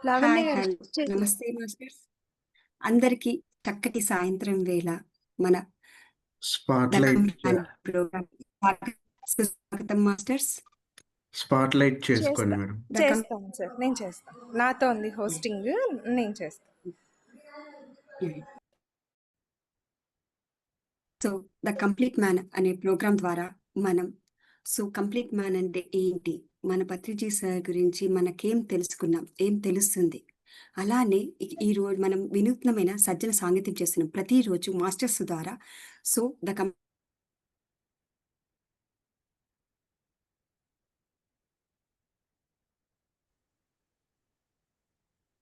Lavanya hi! గారు hello! చేసి నమస్తే మాస్టర్స్. అందరికీ చక్కటి సాయంత్రం వేళ మన ద స్పాట్‌లైట్ కంప్లీట్ ప్రోగ్రామ్ సుస్వాగతం మాస్టర్స్. స్పాట్‌లైట్ చేసుకోండి చేస్తా మేడం. ద కం చేస్తాను సార్. నేను చేస్తాను. నాతో ఉంది హోస్టింగ్. నేను చేస్తాను. సో, ద కంప్లీట్ మ్యాన్ అనే ప్రోగ్రామ్ ద్వారా మనం కంప్లీట్ మ్యాన్ అంటే ఏంటి? మన పత్రిజీ సార్ గురించి మనకేం తెలుసుకున్నాం? ఏం తెలుస్తుంది? అలానే ఈరోజు మనం వినూత్నమైన సజ్జన సాంగత్యం చేస్తున్నాం. ప్రతిరోజు మాస్టర్స్ ద్వారా so, the come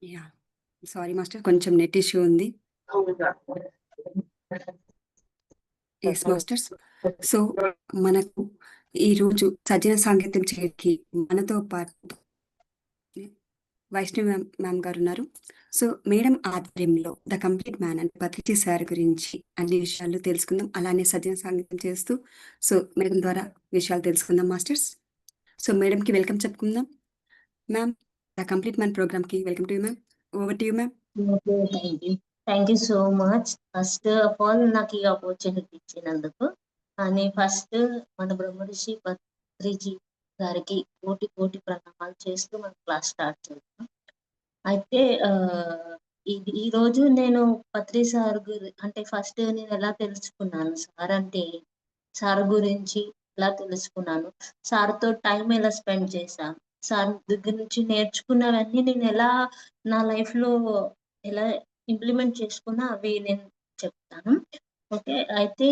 yeah! Sorry master కొంచెం నెట్ ఇష్యూ ఉంది. Yes masters. సో, మనకు ఈరోజు సజ్జన సాంగత్యం చేయడానికి మనతో పాటు వైష్ణవి మ్యామ్ గారున్నారు. సో, మేడం ఆధ్వర్యంలో ద కంప్లీట్ మ్యాన్ అంటే పత్రిజీ సార్ గురించి అన్ని విషయాలు తెలుసుకుందాం. అలానే సజ్జన సాంగత్యం చేస్తూ మేడం ద్వారా విషయాలు తెలుసుకుందాం మాస్టర్స్. సో, మేడంకి వెల్కమ్ చెప్పుకుందాం. మ్యామ్ ద కంప్లీట్ మ్యాన్ ప్రోగ్రామ్‌కి welcome to you ma'am. Over to you ma'am. Okay. Thank you so much. First of all నాకు ఈ ఆపర్చునిటీ ఇచ్చినందుకు. కానీ ఫస్ట్ మన బ్రహ్మర్షి పత్రిజీ గారికి కోటి కోటి ప్రణామాలు చేస్తూ మన క్లాస్ స్టార్ట్ చేద్దాం. అయితే ఈ రోజు నేను పత్రి సార్ అంటే ఫస్ట్ నేను ఎలా తెలుసుకున్నాను సార్ అంటే సార్ గురించి ఎలా తెలుసుకున్నాను, సార్తో టైం ఎలా స్పెండ్ చేశాను, సార్ దగ్గర నుంచి నేర్చుకున్నవన్నీ నేను ఎలా నా లైఫ్లో ఎలా ఇంప్లిమెంట్ చేసుకున్నా అవి నేను చెప్తాను. ఓకే. అయితే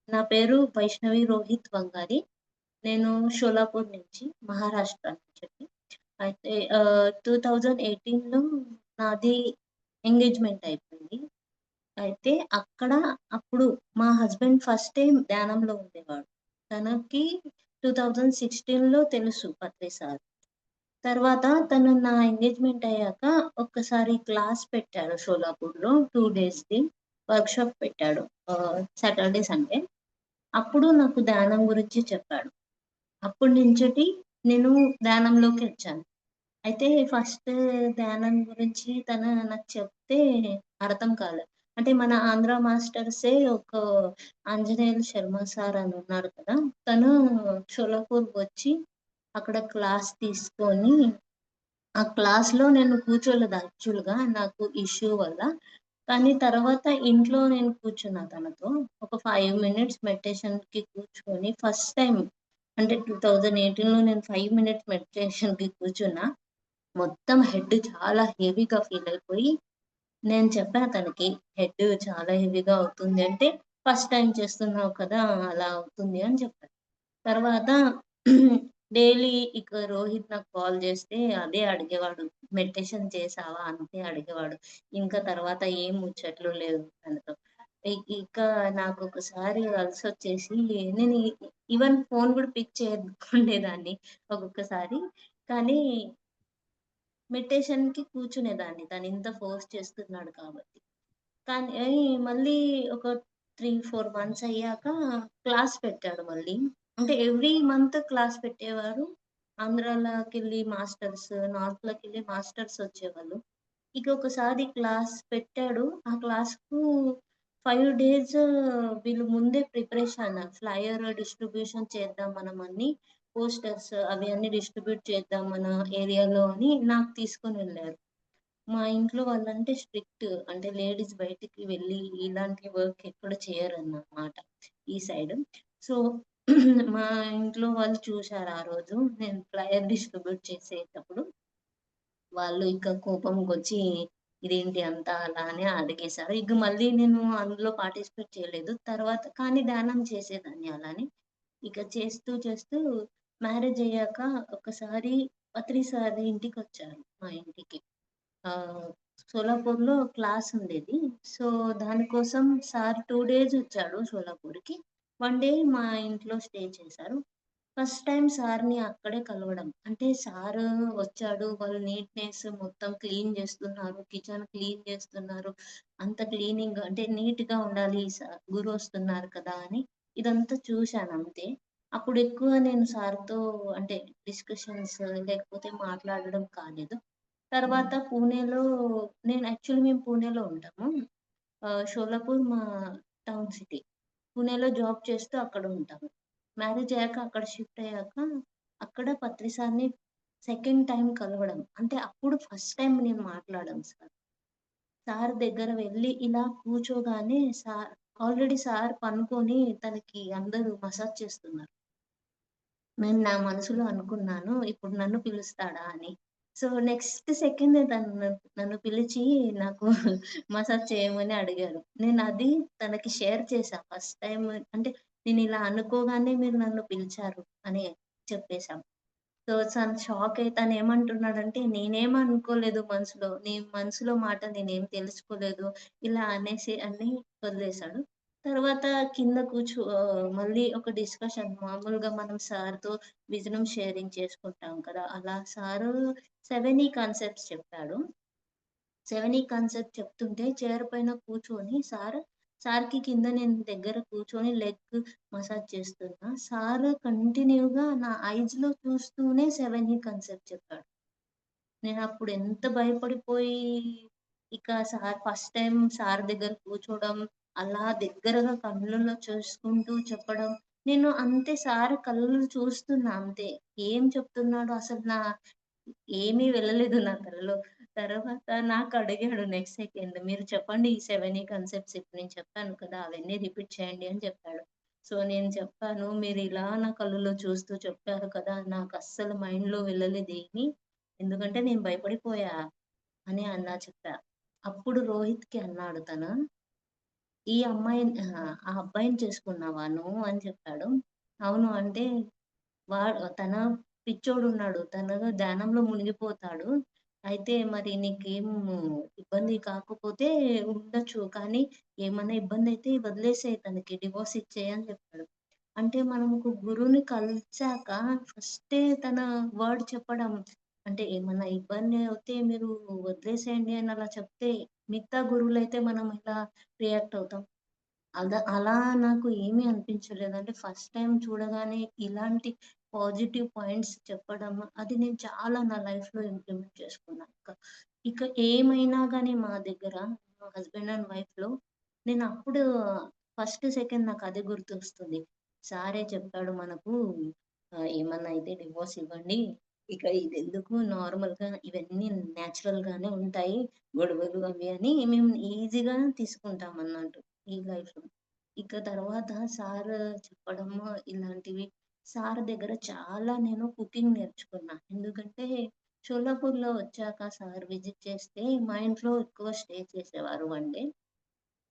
నా పేరు వైష్ణవి రోహిత్ వంగారి. నేను షోలాపూర్ నుంచి, మహారాష్ట్ర నుంచి. అయితే 2018లో నాది ఎంగేజ్మెంట్ అయిపోయింది. అయితే అప్పుడు మా హస్బెండ్ ఫస్ట్ టైం ధ్యానంలో ఉండేవాడు. తనకి 2016లో తెలుసు పత్రి సార్. తర్వాత తను నా ఎంగేజ్మెంట్ అయ్యాక ఒక్కసారి క్లాస్ పెట్టాడు షోలాపూర్‌లో 2 డేస్‌ది వర్క్‌షాప్ పెట్టాడు. Saturday, Sunday. అప్పుడు నాకు ధ్యానం గురించి చెప్పాడు. అప్పటి నుంచటి నేను ధ్యానంలోకి వచ్చాను. అయితే ఫస్ట్ ధ్యానం గురించి తను నాకు చెప్తే అర్థం కాలేదు. అంటే మన ఆంధ్ర మాస్టర్సే ఒక ఆంజనేయులు శర్మ సార్ అని ఉన్నారు కదా! తను షోలాపూర్‌కొచ్చి అక్కడ క్లాస్ తీసుకొని ఆ క్లాస్‌లో నేను కూర్చోలేదు యాక్చువల్‌గా నాకు ఇష్యూ వల్ల. కానీ తర్వాత ఇంట్లో నేను కూర్చున్నా తనతో. ఒక 5 మినిట్స్ మెడిటేషన్‌కి కూర్చొని ఫస్ట్ టైమ్ అంటే 2018లో నేను 5 మినిట్స్ మెడిటేషన్‌కి కూర్చున్నా. మొత్తం హెడ్ చాలా హెవీగా ఫీల్ అయిపోయి నేను చెప్పా తనకి, "హెడ్ చాలా హెవీగా అవుతుంది" అంటే, "ఫస్ట్ టైమ్ చేస్తున్నావు కదా! అలా అవుతుంది" అని చెప్పా. తర్వాత డైలీ ఇక రోహిత్ నాకు కాల్ చేస్తే అదే అడిగేవాడు. మెడిటేషన్ చేశావా? అంతే అడిగేవాడు. ఇంకా తర్వాత ఏం ముచ్చట్లు లేవు తనతో. ఇక నాకొకసారి అలసొచ్చేసి నేను ఈవెన్ ఫోన్ కూడా పిక్ చేయకుండేదాన్ని ఒక్కొక్కసారి. కానీ మెడిటేషన్‌కి కూర్చునేదాన్ని తనింత ఫోర్స్ చేస్తున్నాడు కాబట్టి. కానీ మళ్ళీ ఒక 3, 4 మంత్స్ అయ్యాక క్లాస్ పెట్టాడు మళ్ళీ. అంటే ఎవ్రీ మంత్ క్లాస్ పెట్టేవారు. ఆంధ్రాలకెళ్ళి మాస్టర్స్, నార్త్‌లకెళ్ళి మాస్టర్స్ వచ్చేవాళ్ళు. ఇక ఒకసారి క్లాస్ పెట్టాడు. ఆ క్లాస్‌కు 5 డేస్ వీళ్ళు ముందే ప్రిపరేషన్ ఫ్లైయర్ డిస్ట్రిబ్యూషన్ చేద్దాం మనం అన్ని పోస్టర్స్ అవి అన్నీ డిస్ట్రిబ్యూట్ చేద్దాం మన ఏరియాలో అని నాకు తీసుకొని వెళ్లారు. మా ఇంట్లో వాళ్ళంటే స్ట్రిక్ట్. అంటే లేడీస్ బయటికి వెళ్ళి ఇలాంటి వర్క్ ఎక్కడ చేయరన్నమాట ఈ సైడ్. సో, మా ఇంట్లో వాళ్ళు చూసారు ఆ రోజు నేను ఫ్లైయర్ డిస్ట్రిబ్యూట్ చేసేటప్పుడు. వాళ్ళు ఇక కోపంకొచ్చి ఇదేంటి అంతా అలా అని అడిగేశారు. ఇక మళ్ళీ నేను అందులో పార్టిసిపేట్ చేయలేదు. తర్వాత కానీ ధ్యానం చేసేదాన్ని అలానే. ఇక చేస్తూ చేస్తూ మ్యారేజ్ అయ్యాక ఒకసారి పత్రి సార్ ఇంటికొచ్చారు మా ఇంటికి. సోలాపూర్‌లో క్లాస్ ఉండేది. సో, దానికోసం సార్ 2 డేస్ వచ్చాడు సోలాపూర్‌కి. 1 డే మా ఇంట్లో స్టే చేశారు. ఫస్ట్ టైమ్ సార్‌ని అక్కడే కలవడం. అంటే సారు వచ్చాడు, వాళ్ళు నీట్‌నెస్ మొత్తం క్లీన్ చేస్తున్నారు, కిచెన్ క్లీన్ చేస్తున్నారు. అంత క్లీనింగ్ అంటే నీట్‌గా ఉండాలి గురొస్తున్నారు కదా! అని ఇదంతా చూశానంతే. అప్పుడు ఎక్కువ నేను సార్‌తో అంటే డిస్కషన్స్ లేకపోతే మాట్లాడడం కాలేదు. తర్వాత పూణేలో నేను యాక్చువల్లీ మేము పూణేలో ఉంటాము. షోలాపూర్ మా టౌన్ సిటీ. పూణేలో జాబ్ చేస్తూ అక్కడ ఉంటాము. మ్యారేజ్ అయ్యాక అక్కడ షిఫ్ట్ అయ్యాక అక్కడ పత్రి సార్‌ని సెకండ్ టైమ్ కలవడం. అంటే అప్పుడు ఫస్ట్ టైమ్ నేను మాట్లాడాను సార్. సార్ దగ్గర వెళ్లి ఇలా కూర్చోగానే ఆల్రెడీ సార్ పనుకొని తనకి అందరూ మసాజ్ చేస్తున్నారు. నేను నా మనసులో అనుకున్నాను, ఇప్పుడు నన్ను పిలుస్తాడా అని. సో, నెక్స్ట్ సెకండే తను నన్ను పిలిచి నాకు మసాజ్ చేయమని అడిగారు. నేనది తనకి షేర్ చేశా. ఫస్ట్ టైమ్ అంటే నేనిలా అనుకోగానే మీరు నన్ను పిలిచారు అని చెప్పేసాం. సో, తను షాక్ అయి తనేమంటున్నాడంటే, నేనేం అనుకోలేదు మనసులో. నీ మనసులో మాట నేనేం తెలుసుకోలేదు. ఇలా అనేసి అని వదిలేసాడు. తర్వాత కింద మళ్ళీ ఒక డిస్కషన్ మామూలుగా మనం సార్‌తో విజనం షేరింగ్ చేసుకుంటాం కదా! అలా సారు 7 ఈ కాన్సెప్ట్స్ చెప్పాడు. 7 ఈ కాన్సెప్ట్ చెప్తుంటే చైర్ పైన కూర్చొని సార్‌కి కింద నేను దగ్గర కూర్చొని లెగ్ మసాజ్ చేస్తున్నా. సార్ కంటిన్యూగా నా ఐస్‌లో చూస్తూనే 7 ఈ కాన్సెప్ట్ చెప్పాడు. నేనప్పుడు ఎంత భయపడిపోయి, ఇక సార్ ఫస్ట్ టైమ్ సార్ దగ్గర కూర్చోవడం, అలా దగ్గరగా కళ్ళల్లో చూసుకుంటూ చెప్పడం. నేను అంతే సార్ కళ్ళు చూస్తున్నా అంతే. ఏం చెప్తున్నాడో అసలు ఏమీ వెళ్ళలేదు నా తలలో. తర్వాత నాకడిగాడు నెక్స్ట్ సెకండ్, "మీరు చెప్పండి ఈ 7 ఈ కాన్సెప్ట్స్ ఇప్పుడు నేను చెప్పాను కదా! అవన్నీ రిపీట్ చేయండి" అని చెప్పాడు. సో, నేను చెప్పాను, "మీరిలా నా కళ్ళలో చూస్తూ చెప్పారు కదా! నాకస్సలు మైండ్‌లో వెళ్ళలేదేమి. ఎందుకంటే నేను భయపడిపోయా" అని చెప్పా. అప్పుడు రోహిత్‌కి అన్నాడు తను, "ఆ అబ్బాయిని చేసుకున్నావా నువ్వు" అని చెప్పాడు. అవును అంటే తన పిచ్చోడున్నాడు. తను ధ్యానంలో మునిగిపోతాడు. అయితే మరి నీకేం ఇబ్బంది కాకపోతే ఉండొచ్చు. కానీ ఏమన్నా ఇబ్బందయితే వదిలేసేయి తనకి. డివోర్స్ ఇచ్చేయి అని చెప్పాడు. అంటే మనం ఒక గురువుని కలిసాక ఫస్టే తన వర్డ్ చెప్పడం. అంటే ఏమన్నా ఇబ్బంది అవుతే మీరు వదిలేసేయండి అని అలా చెప్తే, మిగతా గురువులైతే మనం ఎలా రియాక్ట్ అవుతాం? అలా నాకు ఏమీ అనిపించలేదు. అంటే ఫస్ట్ టైమ్ చూడగానే ఇలాంటి పాజిటివ్ పాయింట్స్ చెప్పడం, అది నేను చాలా నా లైఫ్‌లో ఇంప్లిమెంట్ చేసుకున్నా. ఇక ఏమైనా గాని మా దగ్గర మా హస్బెండ్ అండ్ వైఫ్‌లో నేనప్పుడు ఫస్ట్, సెకండ్ నాకదే గుర్తొస్తుంది. సారే చెప్పాడు మనకు ఏమన్నా అయితే డివోర్స్ ఇవ్వండి. ఇక ఇదెందుకు నార్మల్‌గా ఇవన్నీ నేచురల్‌గానే ఉంటాయి. గొడవలు అవి అని మేము ఈజీగా తీసుకుంటామన్నట్టు ఈ లైఫ్‌లో. ఇక తర్వాత సార్ చెప్పడము ఇలాంటివి సార్ దగ్గర చాలా నేను కుకింగ్ నేర్చుకున్నా. ఎందుకంటే షోలాపూర్‌లో వచ్చాక సార్ విజిట్ చేస్తే మా ఇంట్లో ఎక్కువ స్టే చేసేవారు వన్ డే.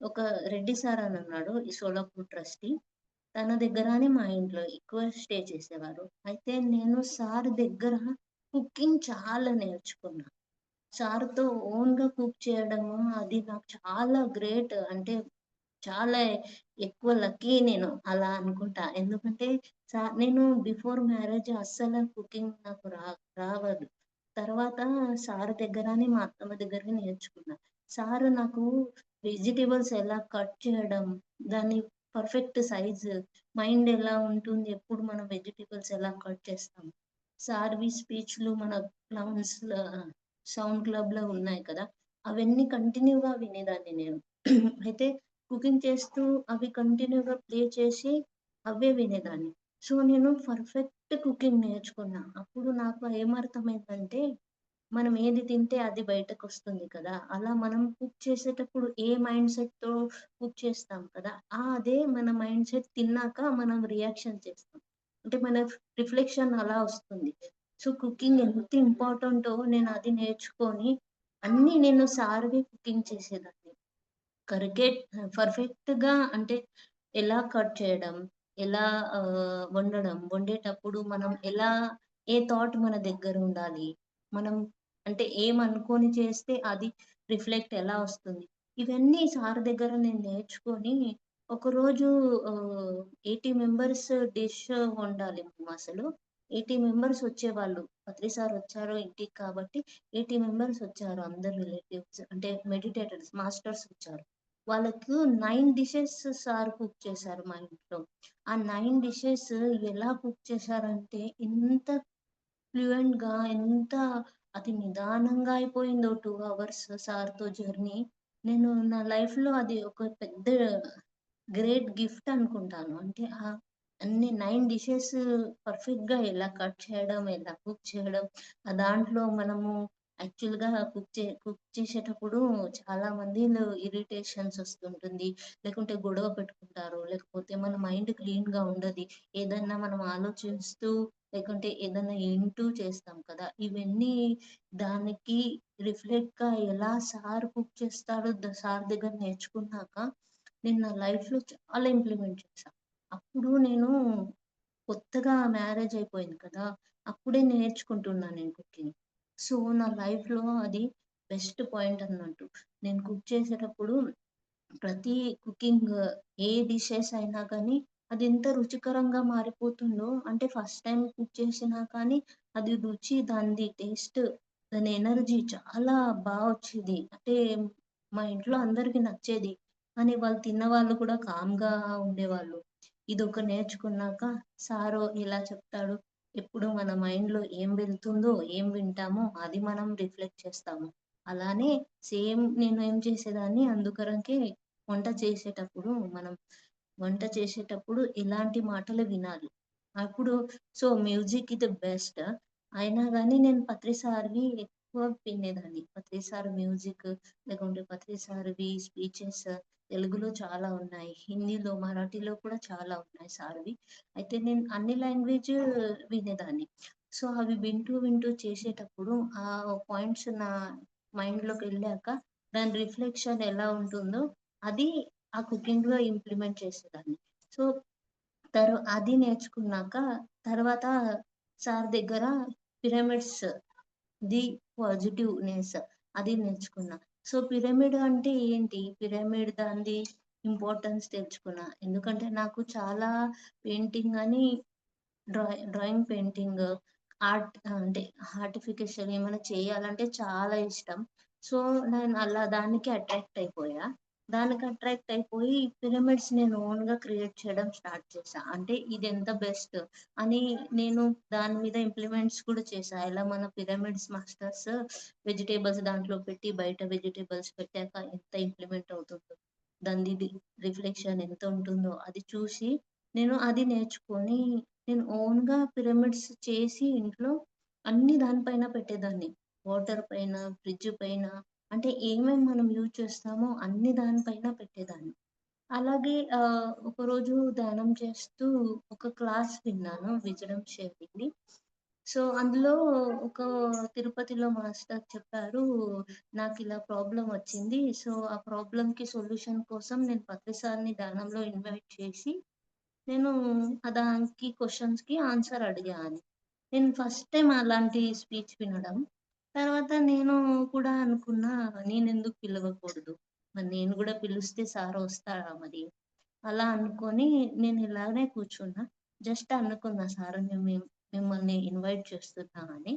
ఒక రెడ్డి సార్ అని ఉన్నాడు. ఈ సోలాపూర్ ట్రస్టీ. తన దగ్గరనే మా ఇంట్లో ఎక్కువ స్టే చేసేవారు. అయితే నేను సార్ దగ్గర కుకింగ్ చాలా నేర్చుకున్నా. సార్‌తో ఓన్‌గా కుక్ చేయడము అది నాకు చాలా గ్రేట్. అంటే చాలా ఎక్కువ లక్కీ నేను అలా అనుకుంటా. ఎందుకంటే నేను బిఫోర్ మ్యారేజ్ అస్సలు కుకింగ్ నాకు రావదు. తర్వాత సార్ దగ్గరని మా అత్తమ్మ దగ్గర నేర్చుకున్నా. సార్ నాకు వెజిటబుల్స్ ఎలా కట్ చేయడం, దాన్ని పర్ఫెక్ట్ సైజ్, మైండ్ ఎలా ఉంటుంది, ఎప్పుడు మనం వెజిటబుల్స్ ఎలా కట్ చేస్తాం. సార్‌వి స్పీచ్‌లు మన క్లౌన్స్‌ల సౌండ్ క్లబ్‌లో ఉన్నాయి కదా! అవన్నీ కంటిన్యూగా వినేదాన్ని నేను. అయితే కుకింగ్ చేస్తూ అవి కంటిన్యూగా ప్లే చేసి అవే వినేదాన్ని. సో, నేను పర్ఫెక్ట్ కుకింగ్ నేర్చుకున్నా. అప్పుడు నాకు ఏమర్థమైందంటే, మనం ఏది తింటే అది బయటకొస్తుంది కదా! అలా మనం కుక్ చేసేటప్పుడు ఏ మైండ్ సెట్‌తో కుక్ చేస్తాం కదా! అదే మన మైండ్ సెట్ తిన్నాక మనం రియాక్షన్ చేస్తాం. అంటే మన రిఫ్లెక్షన్ అలా వస్తుంది. సో, కుకింగ్ ఎంత ఇంపార్టెంటో నేను అది నేర్చుకొని అన్నీ నేను సార్‌వి కుకింగ్ చేసేదాన్ని. కరిగేట్ పర్ఫెక్ట్‌గా అంటే ఎలా కట్ చేయడం, ఎలా వండేటప్పుడు మనం ఏ థాట్ మన దగ్గరుండాలి. మనం అంటే ఏమనుకోని చేస్తే అది రిఫ్లెక్ట్ ఎలా వస్తుంది. ఇవన్నీ సార్ దగ్గర నేను నేర్చుకొని ఒకరోజు 80 మెంబర్స్ డిష్ వండాలి మేమసలు. 80 మెంబర్స్ వచ్చేవాళ్ళు. పత్రి సార్ వచ్చారు ఇంటికి కాబట్టి 80 మెంబర్స్ వచ్చారు అందరు రిలేటివ్స్. అంటే మెడిటేటర్స్, మాస్టర్స్ వచ్చారు. వాళ్ళకు 9 డిషెస్ సార్ కుక్ చేశారు మా ఇంట్లో. ఆ 9 డిషెస్ ఎలా కుక్ చేశారంటే ఎంత ఫ్లూయెంట్‌గా ఎంత అది నిదానంగా అయిపోయిందో 2 అవర్స్ సార్‌తో జర్నీ. నేను నా లైఫ్‌లో అది ఒక పెద్ద గ్రేట్ గిఫ్ట్ అనుకుంటాను. అంటే అన్ని 9 డిషెస్ పర్ఫెక్ట్‌గా ఎలా కట్ చేయడం, ఎలా కుక్ చేయడం, దాంట్లో మనము యాక్చువల్‌గా కుక్ చేసేటప్పుడు చాలా మందిలో ఇరిటేషన్స్ వస్తుంటుంది. లేకుంటే గొడవ పెట్టుకుంటారు. లేకపోతే మన మైండ్ క్లీన్‌గా ఉండది. ఏదన్నా మనం ఆలోచిస్తూ లేకుంటే ఏదన్నా వింటూ చేస్తాం కదా! ఇవన్నీ దానికి రిఫ్లెక్ట్‌గా ఎలా సార్ కుక్ చేస్తాడో సార్ దగ్గర నేర్చుకున్నాక నేను నా లైఫ్‌లో చాలా ఇంప్లిమెంట్ చేశా. అప్పుడు నేను కొత్తగా మ్యారేజ్ అయిపోయింది కదా! అప్పుడే నేర్చుకుంటున్నా నేను కుకింగ్. సో, నా లైఫ్‌లో అది బెస్ట్ పాయింట్ అన్నట్టు. నేను కుక్ చేసేటప్పుడు ప్రతి కుకింగ్ ఏ డిషెస్ అయినా కానీ అది ఎంత రుచికరంగా మారిపోతుందో అంటే ఫస్ట్ టైమ్ కుక్ చేసినా కానీ అది రుచి దానిది టేస్ట్ దాని ఎనర్జీ చాలా వచ్చేది. అంటే మా ఇంట్లో అందరికి నచ్చేది. కానీ వాళ్ళు తిన్నవాళ్ళు కూడా కామ్‌గా ఉండేవాళ్ళు. ఇదొక నేర్చుకున్నాక సారు ఇలా చెప్తాడు. ఎప్పుడు మన మైండ్‌లో ఏం వెళ్తుందో, ఏం వింటామో అది మనం రిఫ్లెక్ట్ చేస్తాము. అలానే సేమ్ నేను ఏం చేసేదాన్ని అందుకొరకే వంట చేసేటప్పుడు ఎలాంటి మాటలు వినాలి. అప్పుడు మ్యూజిక్ ఇది బెస్ట్. అయినా గాని నేను పత్రి సార్‌వి ఎక్కువ వినేదాన్ని. పత్రి సార్ మ్యూజిక్ లేకుంటే పత్రి సార్‌వి స్పీచెస్ తెలుగులో చాలా ఉన్నాయి. హిందీలో, మరాఠీలో కూడా చాలా ఉన్నాయి సార్‌వి. అయితే నేను అన్ని లాంగ్వేజ్ వినేదాన్ని. అవి వింటూ చేసేటప్పుడు ఆ పాయింట్స్ నా మైండ్‌లోకెళ్ళాక దాని రిఫ్లెక్షన్ ఎలా ఉంటుందో అది ఆ కుకింగ్‌లో ఇంప్లిమెంట్ చేసేదాన్ని. సో, అది నేర్చుకున్నాక తర్వాత సార్ దగ్గర పిరమిడ్స్ ది పాజిటివ్‌నెస్ అది నేర్చుకున్నా. పిరమిడ్ అంటే ఏంటి? పిరమిడ్ దానిది ఇంపార్టెన్స్ తెలుసుకున్నా. ఎందుకంటే నాకు చాలా పెయింటింగ్ అని డ్రాయింగ్ పెయింటింగ్, అంటే ఆర్టిఫికేషన్ ఏమైనా చేయాలంటే చాలా ఇష్టం. సో, నేను అలా దానికి అట్రాక్ట్ అయిపోయా. దానికి అట్రాక్ట్ అయిపోయి పిరమిడ్స్ నేను ఓన్‌గా క్రియేట్ చేయడం స్టార్ట్ చేశా. అంటే ఇది ఎంత బెస్ట్ అని నేను దాని మీద ఇంప్లిమెంట్స్ కూడా చేశా. ఎలా మన పిరమిడ్స్ మాస్టర్స్ వెజిటబుల్స్ దాంట్లో పెట్టి బయట వెజిటబుల్స్ పెట్టాక ఎంత ఇంప్లిమెంట్ అవుతుందో, దానిది రిఫ్లెక్షన్ ఎంత ఉంటుందో అది చూసి నేను అది నేర్చుకొని నేను ఓన్‌గా పిరమిడ్స్ చేసి ఇంట్లో అన్నీ దానిపైన పెట్టేదాన్ని. వాటర్ పైన, ఫ్రిడ్జ్ పైన అంటే ఏమేమి మనం యూజ్ చేస్తామో అన్ని దానిపైన పెట్టేదాన్ని. అలాగే ఒకరోజు ధ్యానం చేస్తూ ఒక క్లాస్ విన్నాను విజడమ్ షేరింగ్‌ది. అందులో ఒక తిరుపతిలో మాస్టర్ చెప్పారు. నాకిలా ప్రాబ్లమ్ వచ్చింది. ఆ ప్రాబ్లమ్‌కి సొల్యూషన్ కోసం నేను పత్రి సార్‌ని ధ్యానంలో ఇన్వైట్ చేసి నేను దానికి క్వెషన్స్‌కి ఆన్సర్ అడిగా అని. నేను ఫస్ట్ టైమ్ అలాంటి స్పీచ్ వినడం. తర్వాత నేను కూడా అనుకున్నా నేనెందుకు పిలవకూడదు? మరి నేను గూడా పిలిస్తే సార్ వస్తాడా మరి? అలా అనుకోని నేను ఇలానే కూర్చున్నా. జస్ట్ అనుకున్నా సార్ మిమ్మల్ని ఇన్వైట్ చేస్తున్నా అని.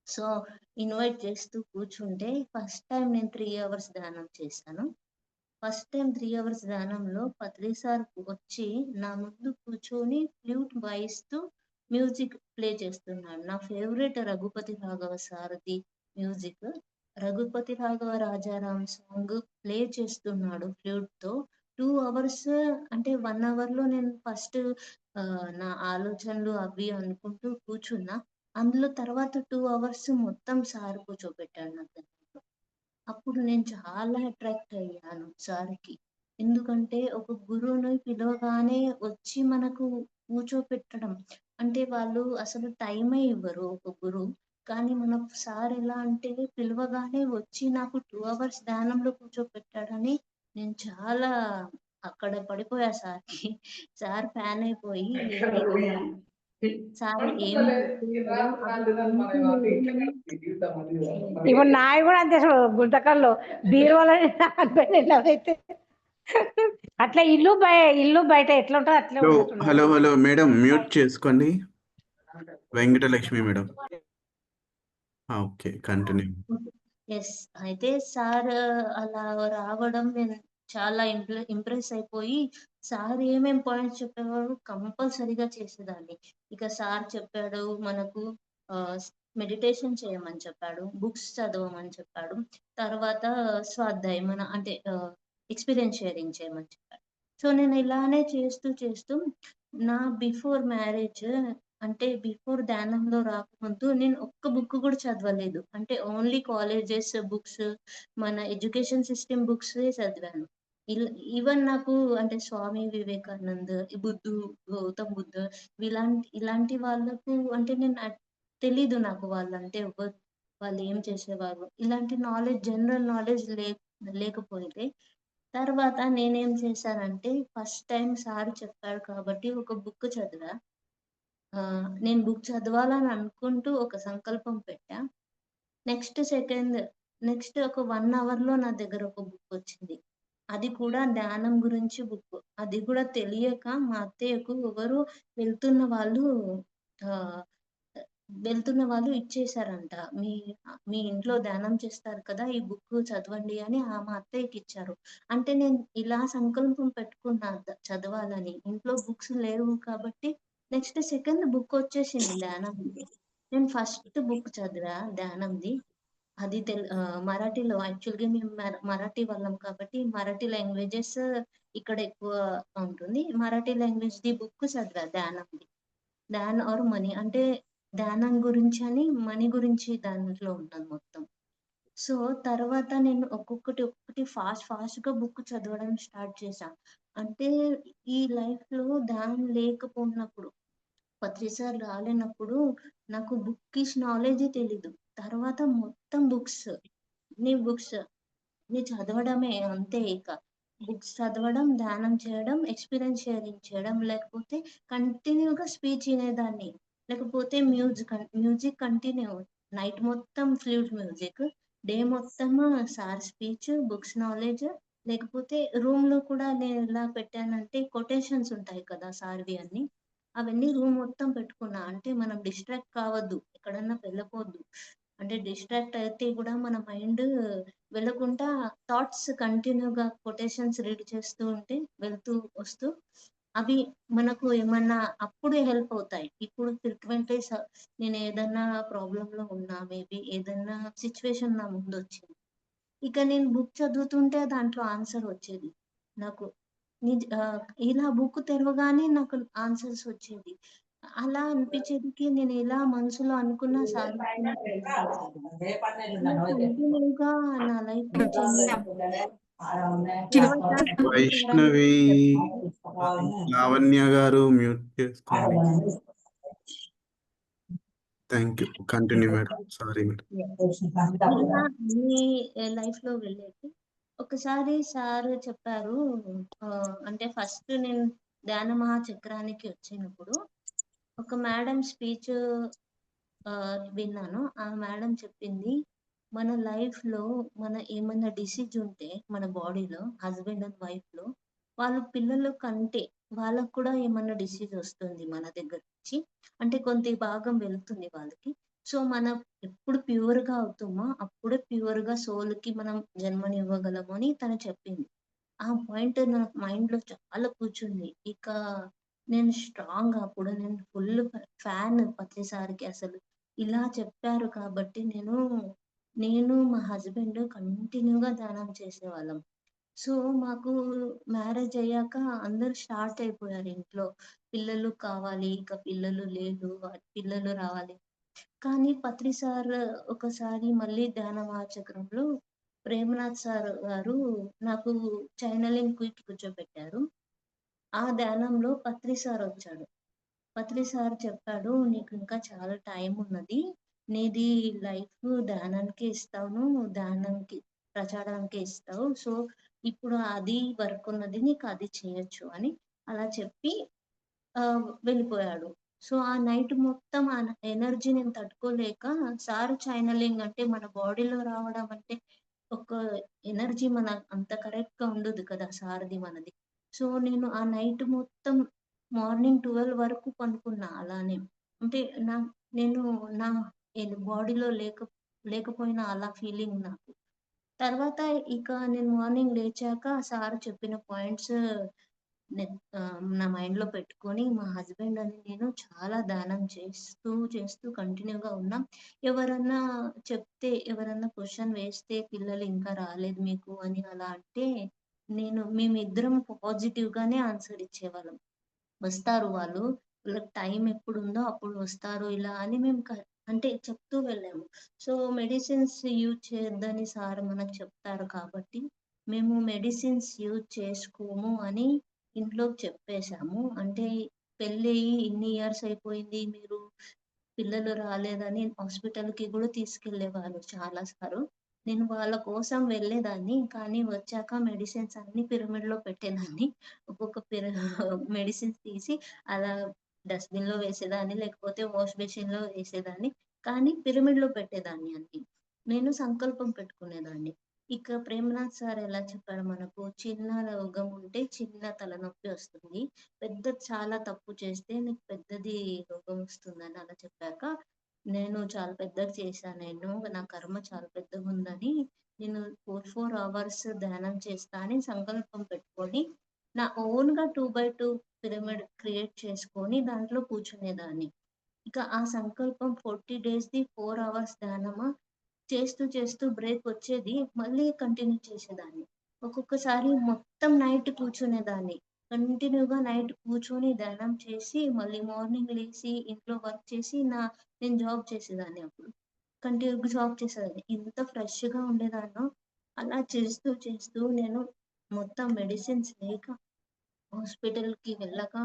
సో, ఇన్వైట్ చేస్తూ కూర్చుంటే ఫస్ట్ టైమ్ నేను 3 అవర్స్ ధ్యానం చేశాను. ఫస్ట్ టైమ్ 3 అవర్స్ ధ్యానంలో పత్రి సార్ వచ్చి నా ముందు కూర్చొని ఫ్లూట్ వాయిస్తూ మ్యూజిక్ ప్లే చేస్తున్నాడు. నా favourite Raghupati Raghava Sarathi music. Raghupati Raghava Rajaram song play చేస్తున్నాడు ఫ్లూట్‌తో. 2 అవర్స్ అంటే 1 అవర్‌లో నేను ఫస్ట్ నా ఆలోచనలు అవి అనుకుంటూ కూర్చున్నా. అందులో తర్వాత 2 అవర్స్ మొత్తం సార్ కూర్చోబెట్టాడు నా దగ్గర. అప్పుడు నేను చాలా అట్రాక్ట్ అయ్యాను సార్‌కి. ఎందుకంటే ఒక గురువుని పిలవగానే వచ్చి మనకు కూర్చోపెట్టడం. అంటే వాళ్ళు అసలు టైమే ఇవ్వరు ఒక గురువు. కానీ మన సార్ ఎలా అంటే పిలవగానే వచ్చి నాకు 2 అవర్స్ ధ్యానంలో కూర్చోపెట్టాడని నేను చాలా అక్కడ పడిపోయా సార్‌కి. సార్ ఫ్యాన్ అయిపోయి సార్ ఏం చెప్పారో అవి వింటూ ఇప్పుడు నాయి కూడా అంతే చూడు, గుంతకల్లో బీరువాలో అయితే అట్లా ఇల్లు బయట ఎట్లా ఉంటుందో అట్లే హలో ఉన్నట్టున్నది. హలో హలో మేడం మ్యూట్ చేసుకోండి Venkatalakshmi madam okay continue yes. అయితే సార్ అలా రావడం నేను చాలా ఇంప్రెస్ అయిపోయి సార్ ఏమేం పాయింట్స్ చెప్పేవారో కంపల్సరీగా చేసేదాన్ని. ఇక సార్ చెప్పాడు మనకు మెడిటేషన్ చేయమని చెప్పాడు, బుక్స్ చదవమని చెప్పాడు, తర్వాత స్వాధ్యాయం అంటే ఎక్స్పీరియన్స్ షేరింగ్ చేయమని చెప్పాడు. సో నేను ఇలానే చేస్తూ చేస్తూ నా బిఫోర్ మ్యారేజ్ అంటే బిఫోర్ ధ్యానంలో రాకముందు నేను ఒక్క బుక్ కూడా చదవలేదు. అంటే ఓన్లీ కాలేజెస్ బుక్స్, మన ఎడ్యుకేషన్ సిస్టమ్ బుక్స్ చదివాను. ఈవెన్ నాకు అంటే స్వామి వివేకానంద్, ఈ గౌతమ్ బుద్ధ ఇలాంటి వాళ్ళకు అంటే నేను తెలీదు నాకు వాళ్ళంటే ఎవరు, వాళ్ళు ఏం చేసేవారు. ఇలాంటి నాలెడ్జ్ జనరల్ నాలెడ్జ్ లేకపోతే తర్వాత నేనేం చేశానంటే ఫస్ట్ టైం సార్ చెప్పాడు కాబట్టి ఒక బుక్ చదివా. నేను బుక్ చదవాలని అనుకుంటూ ఒక సంకల్పం పెట్టా. నెక్స్ట్ ఒక 1 అవర్‌లో నా దగ్గర ఒక బుక్ వచ్చింది. అది కూడా ధ్యానం గురించి బుక్. అది కూడా తెలియక మా అత్తయ్యకు ఎవరో వెళ్తున్న వాళ్ళు ఆహ్, వెళ్తున్న వాళ్ళు ఇచ్చేసారంట. మీ ఇంట్లో ధ్యానం చేస్తారు కదా! ఈ బుక్ చదవండి అని మా అత్తయ్యకి ఇచ్చారు. అంటే నేను ఇలా సంకల్పం పెట్టుకున్నా చదవాలని. ఇంట్లో బుక్స్ లేవు కాబట్టి నెక్స్ట్ సెకండ్ బుక్ వచ్చేసింది ధ్యానంది. నేను ఫస్ట్ బుక్ చదివా ధ్యానంది. అది మరాఠీలో యాక్చువల్‌గా మేము మరాఠీ వాళ్ళం కాబట్టి మరాఠీ లాంగ్వేజెస్ ఇక్కడ ఎక్కువ ఉంటుంది. మరాఠీ లాంగ్వేజ్‌ది బుక్ చదివా ధ్యానంది. ధ్యాన్ ఆర్ మనీ అంటే ధ్యానం గురించని, మనీ గురించి దాంట్లో ఉన్నది మొత్తం. సో, తర్వాత నేను ఒక్కొక్కటి ఫాస్ట్‌గా బుక్ చదవడం స్టార్ట్ చేశా. అంటే ఈ లైఫ్‌లో ధ్యానం లేకపోయినప్పుడు, ప్రతిసారి రాలేనప్పుడు నాకు బుక్కిష్ నాలెడ్జే తెలీదు. తర్వాత మొత్తం బుక్స్, బుక్స్ చదవడమే అంతే ఇక. బుక్స్ చదవడం, ధ్యానం చేయడం, ఎక్స్‌పీరియన్స్ షేరింగ్ చేయడం, లేకపోతే కంటిన్యూ‌గా స్పీచ్ ఇనేదాన్ని. లేకపోతే మ్యూజిక్ కంటిన్యూ. నైట్ మొత్తం ఫ్లూట్ మ్యూజిక్. డే మొత్తము సార్ స్పీచ్, బుక్స్ నాలెడ్జ్, లేకపోతే రూమ్‌లో కూడా నేనెలా పెట్టానంటే కొటేషన్స్ ఉంటాయి కదా సార్‌వి అన్నీ. అవన్నీ రూమ్ మొత్తం పెట్టుకున్నా. అంటే మనం డిస్ట్రాక్ట్ కావద్దు. ఎక్కడన్నా వెళ్ళిపోవద్దు. అంటే డిస్ట్రాక్ట్ అయితే గూడా మన మైండ్ వెళ్ళకుండా థాట్స్ కంటిన్యూ‌గా కొటేషన్స్ రీడ్ చేస్తూ ఉంటే వెళ్తూ, వస్తూ అవి మనకు ఏమన్నా అప్పుడు హెల్ప్ అవుతాయి. ఇప్పుడు ఫ్రీక్వెంట్‌లీ నేనేదన్నా ప్రాబ్లమ్‌లో ఉన్నా, మేబీ ఏదన్నా సిట్యుయేషన్ నా ముందొచ్చింది. ఇక నేను బుక్ చదువుతుంటే దాంట్లో ఆన్సర్ వచ్చేది. నాకు ఇలా బుక్ తెరవగానే నాకు ఆన్సర్స్ వచ్చేది. అలా అనిపించేదికి నేను ఎలా మనసులో అనుకున్న సార్ చెప్పినట్టు చేసేది. అలా కంటిన్యూ‌గా నా లైఫ్‌లో చేంజ్ అయింది. తర్వాత సార్ వైష్ణవి చెప్పింది లావణ్య గారు మ్యూట్ చేసుకోండి. Thank you. Continue madam. Sorry madam. ఇలా అన్ని లైఫ్‌లో వెళ్ళేది. ఒకసారి సార్ చెప్పారు అంటే ఫస్ట్ నేను ధ్యాన మహాచక్రానికి వచ్చినప్పుడు ఒక మేడం స్పీచ్ విన్నాను. ఆ మేడం చెప్పింది, మన లైఫ్‌లో మన ఏమన్నా డిసీజ్ ఉంటే మన బాడీలో హస్బెండ్ అండ్ వైఫ్‌లో వాళ్ళు పిల్లలు కంటే వాళ్ళకి కూడా ఏమన్నా డిసీజ్ వస్తుంది మన దగ్గర నుంచి. అంటే కొంత భాగం వెళ్తుంది వాళ్ళకి. సో, మనం ఎప్పుడు ప్యూర్‌గా అవుతామో అప్పుడే ప్యూర్‌గా సోల్‌కి మనం జన్మనివ్వగలము అని తను చెప్పింది. ఆ పాయింట్ నా మైండ్‌లో చాలా కూర్చుంది. ఇక నేను స్ట్రాంగ్ అప్పుడు నేను ఫుల్ ఫ్యాన్ ప్రతిసారికి అసలు. ఇలా చెప్పారు కాబట్టి నేను మా హస్బెండ్ కంటిన్యూ‌గా ధ్యానం చేసేవాళ్ళం. సో, మాకు మ్యారేజ్ అయ్యాక అందరూ స్టార్ట్ అయిపోయారు ఇంట్లో. పిల్లలు కావాలి, ఇక పిల్లలు లేదు, పిల్లలు రావాలి. కానీ పత్రి సార్ ఒకసారి మళ్ళీ ధ్యాన మహాచక్రంలో ప్రేమనాథ్ సార్ గారు నాకు ఛానెలింగ్ క్విట్ కూర్చోబెట్టారు. ఆ ధ్యానంలో పత్రి సార్ వచ్చాడు. పత్రి సార్ చెప్పాడు, "నీకు ఇంకా చాలా టైం ఉన్నది. నీది లైఫ్ ధ్యానానికే ఇస్తాను. ధ్యానంకి ప్రచారానికే ఇస్తావు. సో, ఇప్పుడు అది వర్క్ ఉన్నది. నీకు అది చేయొచ్చు" అని అలా చెప్పి వెళ్ళిపోయాడు. సో, ఆ నైట్ మొత్తం ఆ ఎనర్జీ నేను తట్టుకోలేక సార్ ఛానెలింగ్ అంటే మన బాడీలో రావడం అంటే ఒక ఎనర్జీ మన అంత కరెక్ట్‌గా ఉండదు కదా! సార్‌ది మనది. సో, నేను ఆ నైట్ మొత్తం మార్నింగ్ 12 వరకు పనుకున్నా అలానే. అంటే నా నేను నా బాడీలో లేకపోయినా అలా ఫీలింగ్ నాకు. తర్వాత ఇక నేను మార్నింగ్ లేచాక సార్ చెప్పిన పాయింట్స్ నా మైండ్‌లో పెట్టుకొని మా హస్బెండ్ అని నేను చాలా ధ్యానం చేస్తూ కంటిన్యూగా ఉన్నాం. ఎవరన్నా ఎవరన్నా క్వెషన్ వేస్తే పిల్లలు ఇంకా రాలేదు మీకు అని అలా అంటే మేమిద్దరం పాజిటివ్‌గానే ఆన్సర్ ఇచ్చేవాళ్ళం. వస్తారు వాళ్ళు. వాళ్ళకి టైం ఎప్పుడుందో అప్పుడు వస్తారు ఇలా అని మేము అంటే చెప్తూ వెళ్ళాము. సో, మెడిసిన్స్ యూజ్ చేయొద్దని సార్ మనకు చెప్తారు కాబట్టి, మేము మెడిసిన్స్ యూజ్ చేసుకోము అని ఇంట్లోకి చెప్పేసాము. అంటే పెళ్ళయ్యి ఇన్ని ఇయర్స్ అయిపోయింది. మీరు పిల్లలు రాలేదని హాస్పిటల్‌కి గూడా తీసుకెళ్ళేవాళ్ళు చాలా సార్లు. నేను వాళ్ళ కోసం వెళ్ళేదాన్ని. కానీ వచ్చాక మెడిసిన్స్ అన్నీ పిరమిడ్‌లో పెట్టేదాన్ని. ఒక్కొక్క మెడిసిన్స్ తీసి అలా డస్ట్‌బిన్‌లో వేసేదాన్ని. లేకపోతే వాష్ బేసిన్‌లో వేసేదాన్ని. కానీ పిరమిడ్‌లో పెట్టేదాన్ని అన్నీ. నేను సంకల్పం పెట్టుకునేదాన్ని. ఇక ప్రేమనాథ్ సార్ ఎలా చెప్పాడు మనకు, చిన్న రోగం ఉంటే చిన్న తలనొప్పి వస్తుంది. చాలా తప్పు చేస్తే నీకు పెద్దది రోగం వస్తుందని అలా చెప్పాక, నేను చాలా పెద్దగా చేశాను నా కర్మ చాలా పెద్దగుందని, నేను 4 అవర్స్ ధ్యానం చేస్తా అని సంకల్పం పెట్టుకొని, నా ఓన్‌గా 2/2 పిరమిడ్ క్రియేట్ చేసుకొని దాంట్లో కూర్చునేదాన్ని. ఇక ఆ సంకల్పం 40 డేస్‌ది 4 అవర్స్ ధ్యానమా చేస్తూ బ్రేక్ వచ్చేది. మళ్ళీ కంటిన్యూ చేసేదాన్ని. ఒక్కొక్కసారి మొత్తం నైట్ కూర్చునేదాన్ని. కంటిన్యూగా నైట్ కూర్చొని ధ్యానం చేసి, మళ్ళీ మార్నింగ్ లేసి ఇంట్లో వర్క్ చేసి నేను జాబ్ చేసేదాన్ని అప్పుడు. కంటిన్యూగా జాబ్ చేసేదాన్ని. ఎంత ఫ్రెష్‌గా ఉండేదాన్నో అలా చేస్తూ నేను మొత్తం మెడిసిన్స్ లేక హాస్పిటల్‌కి వెళ్ళక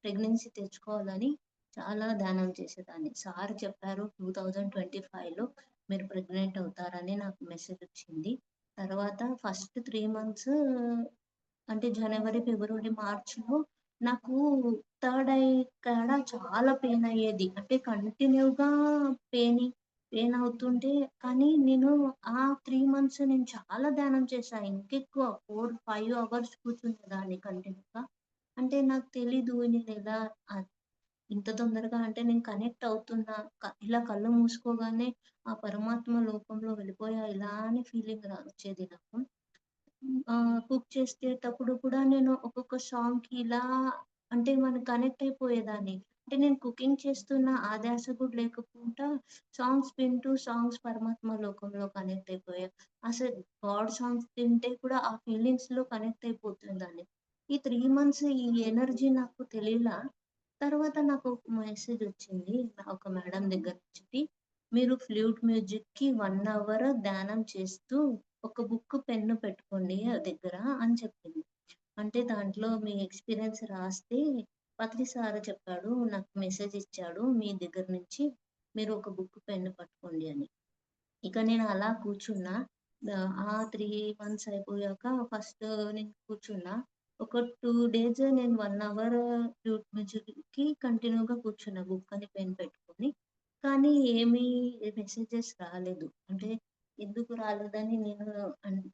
ప్రెగ్నెన్సీ తెచ్చుకోవాలని చాలా ధ్యానం చేసేదాన్ని. సార్ చెప్పారు 2025లో మీరు ప్రెగ్నెంట్ అవుతారని నాకు మెసేజ్ వచ్చింది. తర్వాత ఫస్ట్ 3 మంత్స్ అంటే జనవరి, ఫిబ్రవరి, మార్చ్‌లో నాకు థర్డ్ ఐ కాడ చాలా పెయిన్ అయ్యేది. అంటే కంటిన్యూగా పెయిన్ అవుతుంటే కానీ నేను ఆ 3 మంత్స్ నేను చాలా ధ్యానం చేశా. ఇంకెక్కువ 4, 5 అవర్స్ కూర్చునేదాన్ని కంటిన్యూగా. అంటే నాకు తెలీదు నేనెలా ఇంత తొందరగా అంటే నేను కనెక్ట్ అవుతున్నా. ఇలా కళ్ళు మూసుకోగానే ఆ పరమాత్మ లోకంలో వెళ్ళిపోయా ఇలా అని ఫీలింగ్ వచ్చేది నాకు. కుక్ చేసేటప్పుడు కూడా నేను ఒక్కొక్క సాంగ్‌కి ఇలా అంటే కనెక్ట్ అయిపోయేదాన్ని. అంటే నేను కుకింగ్ చేస్తున్న ఆ ధ్యాస కూడా లేకుండా సాంగ్స్ పరమాత్మ లోకంలో కనెక్ట్ అయిపోయా. అసలు గాడ్ సాంగ్స్ వింటే కూడా ఆ ఫీలింగ్స్‌లో కనెక్ట్ అయిపోతుందాన్ని. ఈ 3 మంత్స్ ఈ ఎనర్జీ నాకు తెలీలా. తర్వాత నాకు ఒక మెసేజ్ వచ్చింది. ఒక మేడం దగ్గర నుంచి. మీరు ఫ్లూట్ మ్యూజిక్‌కి 1 అవర్ ధ్యానం చేస్తూ ఒక బుక్, పెన్ను పెట్టుకోండి దగ్గర అని చెప్పింది. అంటే దాంట్లో మీ ఎక్స్‌పీరియన్స్ రాస్తే పత్రి సార్ చెప్పాడు. నాకు మెసేజ్ ఇచ్చాడు. మీ దగ్గర నుంచి మీరు ఒక బుక్, పెన్ను పట్టుకోండి అని. ఇక నేను అలా కూర్చున్నా. ఆ 3 మంత్స్ అయిపోయాక ఫస్ట్ నేను కూర్చున్నా. ఒక 2 డేస్ నేను 1 అవర్ ఫ్లూట్ మ్యూజిక్‌కి కంటిన్యూగా కూర్చున్నా బుక్ అని పెన్ పెట్టుకొని. కానీ ఏమీ మెసేజెస్ రాలేదు. అంటే ఎందుకు రాలేదని నేను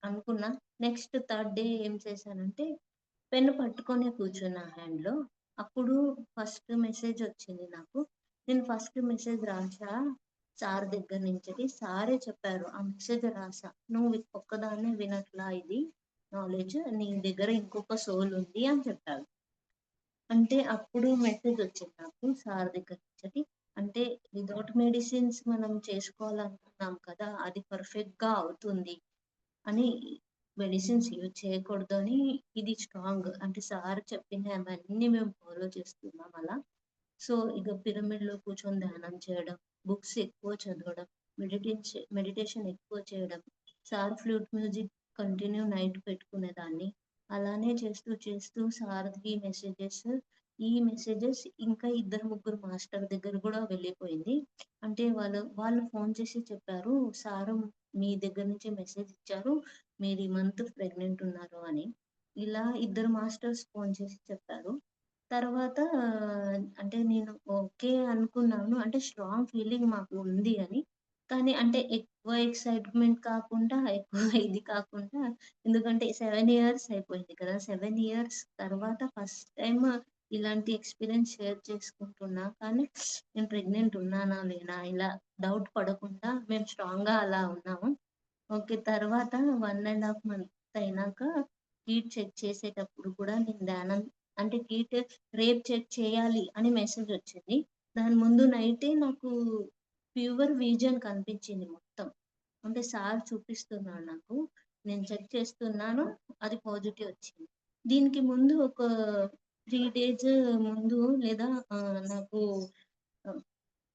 అనుకున్నా. నెక్స్ట్ థర్డ్ డే ఏం చేశానంటే పెన్ పట్టుకొనే కూర్చున్నా హ్యాండ్‌లో. అప్పుడు ఫస్ట్ మెసేజ్ వచ్చింది నాకు. నేను ఫస్ట్ మెసేజ్ రాసా సార్ దగ్గర నుంచెల్లి. సారే చెప్పారు. ఆ మెసేజ్ రాసా. "నువ్వు ఒక్కదాన్నే వినట్లా ఇది నాలెడ్జ్. నీ దగ్గర ఇంకొక సోల్ ఉంది" అని చెప్పారు. అంటే అప్పుడు మెసేజ్ వచ్చింది నాకు సార్ దగ్గర నుంచెల్లి. అంటే వితౌట్ మెడిసిన్స్ మనం చేసుకోవాలనుకున్నాం కదా! అది పర్ఫెక్ట్‌గా అవుతుంది అని మెడిసిన్స్ యూజ్ చేయకూడదు అని ఇది స్ట్రాంగ్. అంటే సార్ చెప్పినవన్నీ మేము ఫాలో చేస్తున్నాం అలా. సో, ఇక పిరమిడ్‌లో కూర్చొని ధ్యానం చేయడం, బుక్స్ ఎక్కువ చదవడం, మెడిటేషన్ ఎక్కువ చేయడం, sir flute music continue night పెట్టుకునేదాన్ని. అలానే చేస్తూ సార్‌కి ఈ మెసేజెస్ ఇంకా ఇద్దరు, ముగ్గురు మాస్టర్ దగ్గర గూడా వెళ్ళిపోయింది. అంటే వాళ్ళు ఫోన్ చేసి చెప్పారు, "సారు మీ దగ్గర నుంచి మెసేజ్ ఇచ్చారు. మీరు ఈ మంత్ ప్రెగ్నెంట్ ఉన్నారు" అని. ఇలా ఇద్దరు మాస్టర్స్ ఫోన్ చేసి చెప్పారు. తర్వాత అంటే నేను ఓకే అనుకున్నాను. అంటే స్ట్రాంగ్ ఫీలింగ్ మాకు ఉంది అని. కానీ అంటే ఎక్కువ ఎక్సైట్‌మెంట్ కాకుండా, ఎక్కువ ఇది కాకుండా ఎందుకంటే 7 ఇయర్స్ అయిపోయింది కదా! 7 ఇయర్స్ తర్వాత ఫస్ట్ టైమ్ ఇలాంటి ఎక్స్‌పీరియన్స్ షేర్ చేసుకుంటున్నా. కానీ నేను ప్రెగ్నెంట్ ఉన్నానా? లేనా? ఇలా డౌట్ పడకుండా మేము స్ట్రాంగ్‌గా అలా ఉన్నాము. ఓకే. తర్వాత 1 ½ మంత్ అయినాక హీట్ చెక్ చేసేటప్పుడు కూడా నేను ధ్యానం అంటే కిట్ రేపు చెక్ చేయాలి అని మెసేజ్ వచ్చింది. దాని ముందు నైటే నాకు ప్యూర్ విజన్ కనిపించింది మొత్తం. అంటే సార్ చూపిస్తున్నాడు నాకు. నేను చెక్ చేస్తున్నాను, అది పాజిటివ్ వచ్చింది. దీనికి ముందు ఒక 3 డేస్ ముందు లేదా నాకు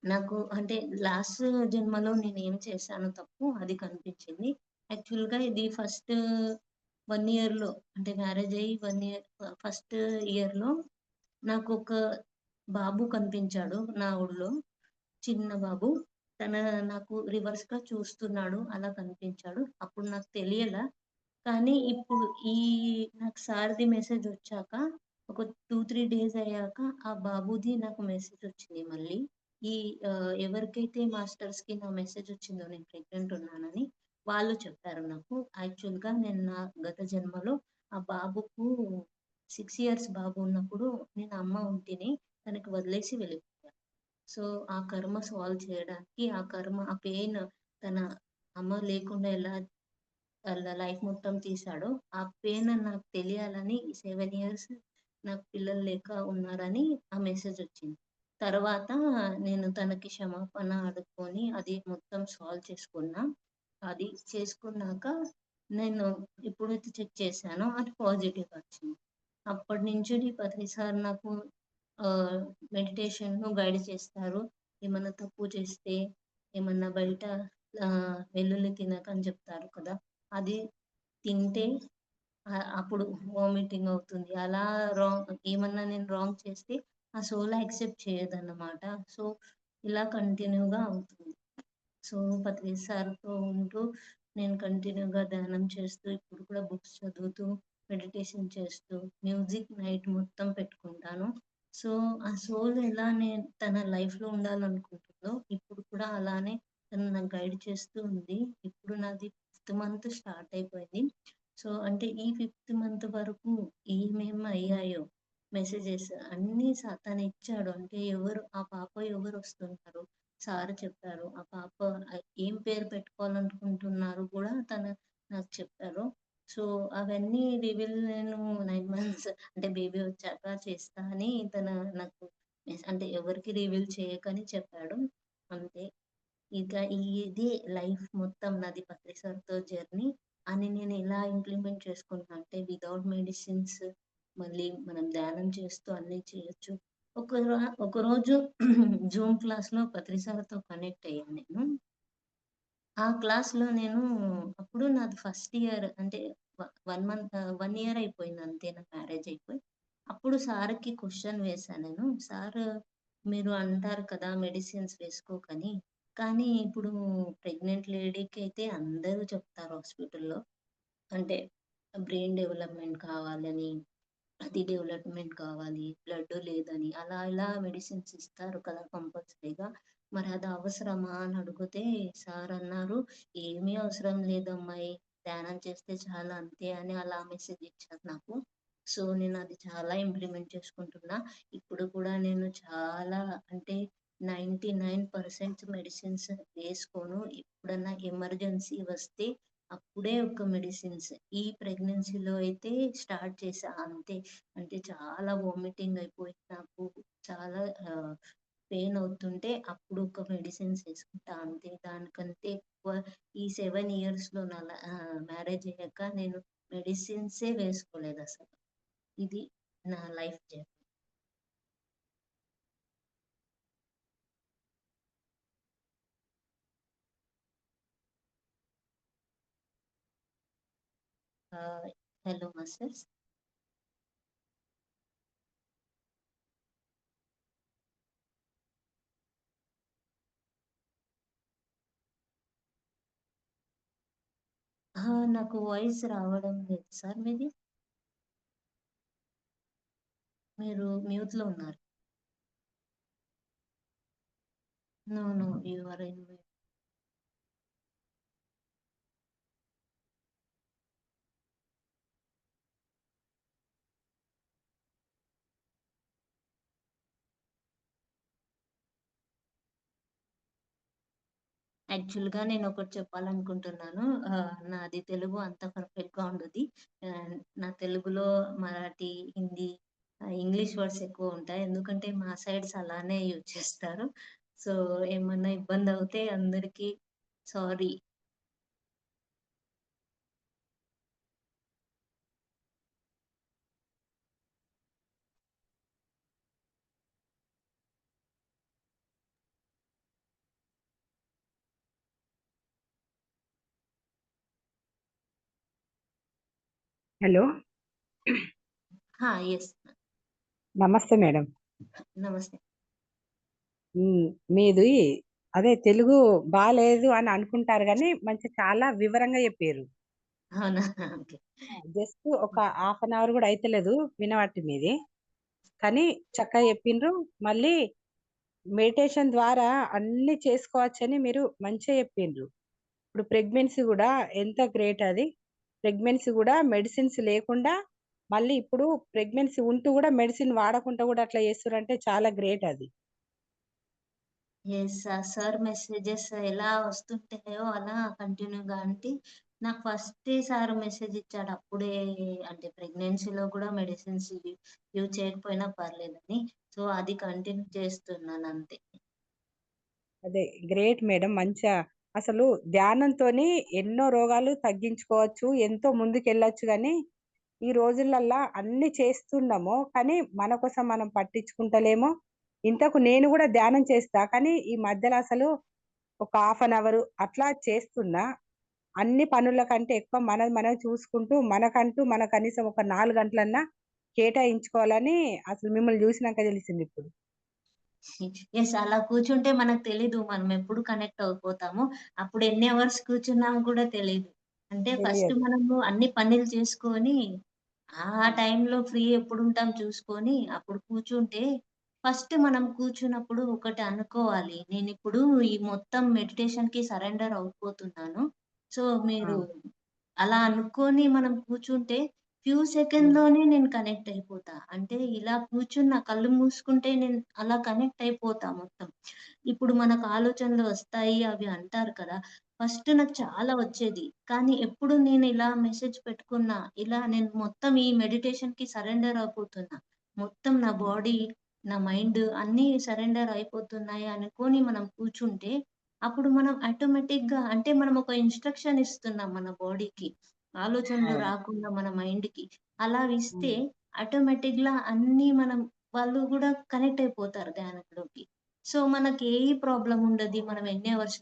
నాకు అంటే లాస్ట్ జన్మలో నేనేం చేశానో తప్పు అది కనిపించింది. యాక్చువల్‌గా ఇది ఫస్ట్ 1 ఇయర్‌లో అంటే మ్యారేజ్ అయ్యి 1 ఇయర్ ఫస్ట్ ఇయర్‌లో నాకొక బాబు కనిపించాడు నా ఒడిలో. చిన్న బాబు. తన నాకు రివర్స్‌గా చూస్తున్నాడు. అలా కనిపించాడు. అప్పుడు నాకు తెలియలా. కానీ ఇప్పుడు నాకు సార్‌ది మెసేజ్ వచ్చాక ఒక 2, 3 డేస్ అయ్యాక ఆ బాబుది నాకు మెసేజ్ వచ్చింది మళ్ళీ. ఈ ఎవరికైతే మాస్టర్స్‌కి నా మెసేజ్ వచ్చిందో నేను ప్రెగ్నెంట్ ఉన్నానని, వాళ్ళు చెప్పారు నాకు. యాక్చువల్‌గా నేను నా గత జన్మలో ఆ బాబుకు 6 ఇయర్స్ బాబు ఉన్నప్పుడు నేను అమ్మ ఉంటిని. తనకి వదిలేసి వెళ్ళిపోయా. సో, ఆ కర్మ సాల్వ్ చేయడానికి, ఆ పెయిన్ తన అమ్మ లేకుండా ఎలా వాళ్ళ లైఫ్ మొత్తం తీశాడో, ఆ పెయిన్ నాకు తెలియాలని ఈ 7 ఇయర్స్ నాకు పిల్లలు లేక ఉన్నారని ఆ మెసేజ్ వచ్చింది. తర్వాత నేను తనకి క్షమాపణ అడుక్కొని అది మొత్తం సాల్వ్ చేసుకున్నా. అది చేసుకున్నాక నేను ఎప్పుడైతే చెక్ చేశానో అది పాజిటివ్ వచ్చింది. అప్పటినుంచి ప్రతిసారి నాకు మెడిటేషన్‌ను గైడ్ చేస్తారు. ఏమన్నా తప్పు చేస్తే, ఏమన్నా బయట వెల్లుల్లి తినకని చెప్తారు కదా! అది తింటే అప్పుడు వామిటింగ్ అవుతుంది. అలా ఏమన్నా నేను రాంగ్ చేస్తే ఆ సోల్ యాక్సెప్ట్ చేయదన్నమాట. సో, ఇలా కంటిన్యూగా అవుతుంది. సో, పత్రి సార్‌తో ఉంటూ నేను కంటిన్యూగా ధ్యానం చేస్తూ, ఇప్పుడు కూడా బుక్స్ చదువుతూ, మెడిటేషన్ చేస్తూ, మ్యూజిక్ నైట్ మొత్తం పెట్టుకుంటాను. సో, ఆ సోల్ ఎలా తన లైఫ్‌లో ఉండాలనుకుంటుందో, ఇప్పుడు కూడా అలానే తను నాకు గైడ్ చేస్తూ ఉంది. ఇప్పుడు నాది 5థ్ మంత్ స్టార్ట్ అయిపోయింది. సో, అంటే ఈ 5థ్ మంత్ వరకు ఏమేమి అయ్యాయో మెసేజెస్ అన్నీ తనిచ్చాడు. అంటే ఆ పాప ఎవరొస్తున్నారు, సార్ చెప్పారు. ఆ పాప ఏం పేరు పెట్టుకోవాలనుకుంటున్నారు కూడా నాకు చెప్పారు. సో, అవన్నీ నేను 9 మంత్స్ అంటే బేబీ వచ్చాక చేస్తా అని నాకు అంటే ఎవరికీ రివీల్ చేయకని చెప్పాడు. అంతే. ఇక ఇది లైఫ్ మొత్తం నాది పత్రి సార్‌తో జర్నీ అని నేను ఎలా ఇంప్లిమెంట్ చేసుకుంటున్నా అంటే వితౌట్ మెడిసిన్స్ మళ్ళీ మనం ధ్యానం చేస్తూ అన్నీ చేయొచ్చు. ఒకరోజు జూమ్ క్లాస్‌లో పత్రి సార్‌తో కనెక్ట్ అయ్యాను నేను. ఆ క్లాస్‌లో నేను అప్పుడు నాది ఫస్ట్ ఇయర్ అంటే 1 ఇయర్ అయిపోయింది అంతే నా మ్యారేజ్ అయిపోయి. అప్పుడు సార్‌కి క్వెషన్ వేశా నేను. సార్ మీరు అంటారు కదా మెడిసిన్స్ వేసుకోకని. కానీ ఇప్పుడు ప్రెగ్నెంట్ లేడీకి అయితే అందరూ చెప్తారు హాస్పిటల్‌లో. అంటే బ్రెయిన్ డెవలప్‌మెంట్ కావాలని, అది డెవలప్‌మెంట్ కావాలి, బ్లడ్ లేదని అలా ఇలా మెడిసిన్స్ ఇస్తారు కదా కంపల్సరీగా. మరి అది అవసరమా అని అడిగితే సార్ అన్నారు, "ఏమీ అవసరం లేదమ్మాయి. ధ్యానం చేస్తే చాలు అంతే" అని అలా మెసేజ్ ఇచ్చారు నాకు. సో, నేను అది చాలా ఇంప్లిమెంట్ చేసుకుంటున్నా. ఇప్పుడు కూడా నేను చాలా అంటే 99% మెడిసిన్స్ వేసుకోను. ఎప్పుడన్నా ఎమర్జెన్సీ వస్తే అప్పుడే ఒక మెడిసిన్స్. ఈ ప్రెగ్నెన్సీలో అయితే స్టార్ట్ చేశా అంతే. అంటే చాలా వామిటింగ్ అయిపోయి నాకు చాలా పెయిన్ అవుతుంటే అప్పుడు ఒక మెడిసిన్స్ వేసుకుంటా అంతే. దానికంటే ఎక్కువ ఈ 7 ఇయర్స్‌లో మ్యారేజ్ అయ్యాక నేను మెడిసిన్సే వేసుకోలేదసలు. ఇది నా లైఫ్ జర్నీ. Hello masters. నాకు వాయిస్ రావడం లేదు సార్ మీది. మీరు మ్యూట్‌లో ఉన్నారు. No, no. You are in mute. యాక్చువల్‌గా నేనొకటి చెప్పాలనుకుంటున్నాను. నాది తెలుగు అంత పర్ఫెక్ట్‌గా ఉండదు. నా తెలుగులో మరాఠీ, హిందీ, ఇంగ్లీష్ వర్డ్స్ ఎక్కువ ఉంటాయి. ఎందుకంటే మా సైడ్స్ అలానే యూజ్ చేస్తారు. సో, ఏమన్నా ఇబ్బందవుతే అందరికీ సారీ. Hello, yes. నమస్తే మేడం. నమస్తే. మీది అదే తెలుగు బాలేదు అని అనుకుంటారు కానీ మంచి చాలా వివరంగా చెప్పారు. అవునా? ఓకే. జస్ట్ ఒక హాఫ్ అన్ అవర్ కూడా అయితలేదు వినబట్టి మీది, కానీ చక్కగా చెప్పిండ్రు. మళ్ళీ మెడిటేషన్ ద్వారా అన్ని చేసుకోవచ్చని మీరు మంచిగా చెప్పిండ్రు. ఇప్పుడు ప్రెగ్నెన్సీ కూడా ఎంత గ్రేట్ అది. ప్రెగ్నెన్సీ కూడా మెడిసిన్స్ లేకుండా, మళ్ళీ ఇప్పుడు ప్రెగ్నెన్సీ ఉంటూ కూడా మెడిసిన్ వాడకుండా కూడా అట్లా చేస్తారంటే చాలా గ్రేట్ అది. యెస్. ఆ సార్ మెసేజెస్ ఎలా వస్తుంటాయో అలా కంటిన్యూగా అంటే నాకు ఫస్టే సార్ మెసేజ్ ఇచ్చాడు. అప్పుడే అంటే ప్రెగ్నెన్సీలో కూడా మెడిసిన్స్ యూజ్ చేయకపోయినా పర్లేదని. సో, అది కంటిన్యూ చేస్తున్నాను అంతే. అదే గ్రేట్ మేడం. మంచిగా అసలు ధ్యానంతోని ఎన్నో రోగాలు తగ్గించుకోవచ్చు, ఎంతో ముందుకెళ్ళొచ్చు. కానీ ఈ రోజులల్లా అన్ని చేస్తున్నాము, కానీ మన కోసం మనం పట్టించుకుంటలేమో. ఇంతకు నేను కూడా ధ్యానం చేస్తా, కానీ ఈ మధ్యలో అసలు ఒక హాఫ్ అన్ అవర్ అట్లా చేస్తున్నా. అన్ని పనుల కంటే ఎక్కువ మనది మనం చూసుకుంటూ మనకంటూ మన కనీసం ఒక 4 గంటలన్నా కేటాయించుకోవాలని అసలు మిమ్మల్ని చూసినాక తెలిసింది ఇప్పుడు. యెస్. అలా కూర్చుంటే మనకు తెలీదు మనం ఎప్పుడు కనెక్ట్ అయిపోతామో. అప్పుడు ఎన్ని అవర్స్ కూర్చున్నామో కూడా తెలీదు. అంటే ఫస్ట్ తెలియదు. మనము అన్ని పనులు చేసుకొని, ఆ ఉమ్, టైంలో ఫ్రీ ఎప్పుడుంటాం చూసుకొని, అప్పుడు కూర్చుంటే ఫస్ట్ మనం కూర్చున్నప్పుడు ఒకటి అనుకోవాలి. నేనిప్పుడు ఈ మొత్తం మెడిటేషన్‌కి సరెండర్ అయిపోతున్నాను. సో, ఆ, మీరు అలా అనుకోని మనం కూర్చుంటే ఫ్యూ ఉమ్, సెకండ్‌లోనే నేను కనెక్ట్ అయిపోతా. అంటే ఇలా కూర్చున్న కళ్ళు మూసుకుంటే నేను అలా కనెక్ట్ అయిపోతా మొత్తం. ఇప్పుడు మనకు ఆలోచనలు వస్తాయి అవి అంటారు కదా! ఫస్ట్ నాకు చాలా వచ్చేది. కానీ ఎప్పుడు నేను ఇలా మెసేజ్ పెట్టుకున్నా, ఇలా నేను మొత్తం ఈ మెడిటేషన్‌కి సరెండర్ అయిపోతున్నా. మొత్తం నా ఉమ్, బాడీ, నా మైండ్ అన్నీ సరెండర్ అయిపోతున్నాయి అనుకోని మనం కూర్చుంటే, అప్పుడు మనం ఆటోమేటిక్‌గా అంటే మనం ఒక ఇన్‌స్ట్రక్షన్ ఇస్తున్నాం మన బాడీకి. ఆలోచనలు అవును. రాకుండా మన మైండ్‌కి. అలా ఇస్తే ఉమ్. ఆటోమేటిక్‌గా అన్నీ వాళ్ళు గూడా కనెక్ట్ అయిపోతారు ధ్యానంలోకి. సో, మనకి ఏ ప్రాబ్లమ్ ఉండది. మనం ఎన్ని అవర్స్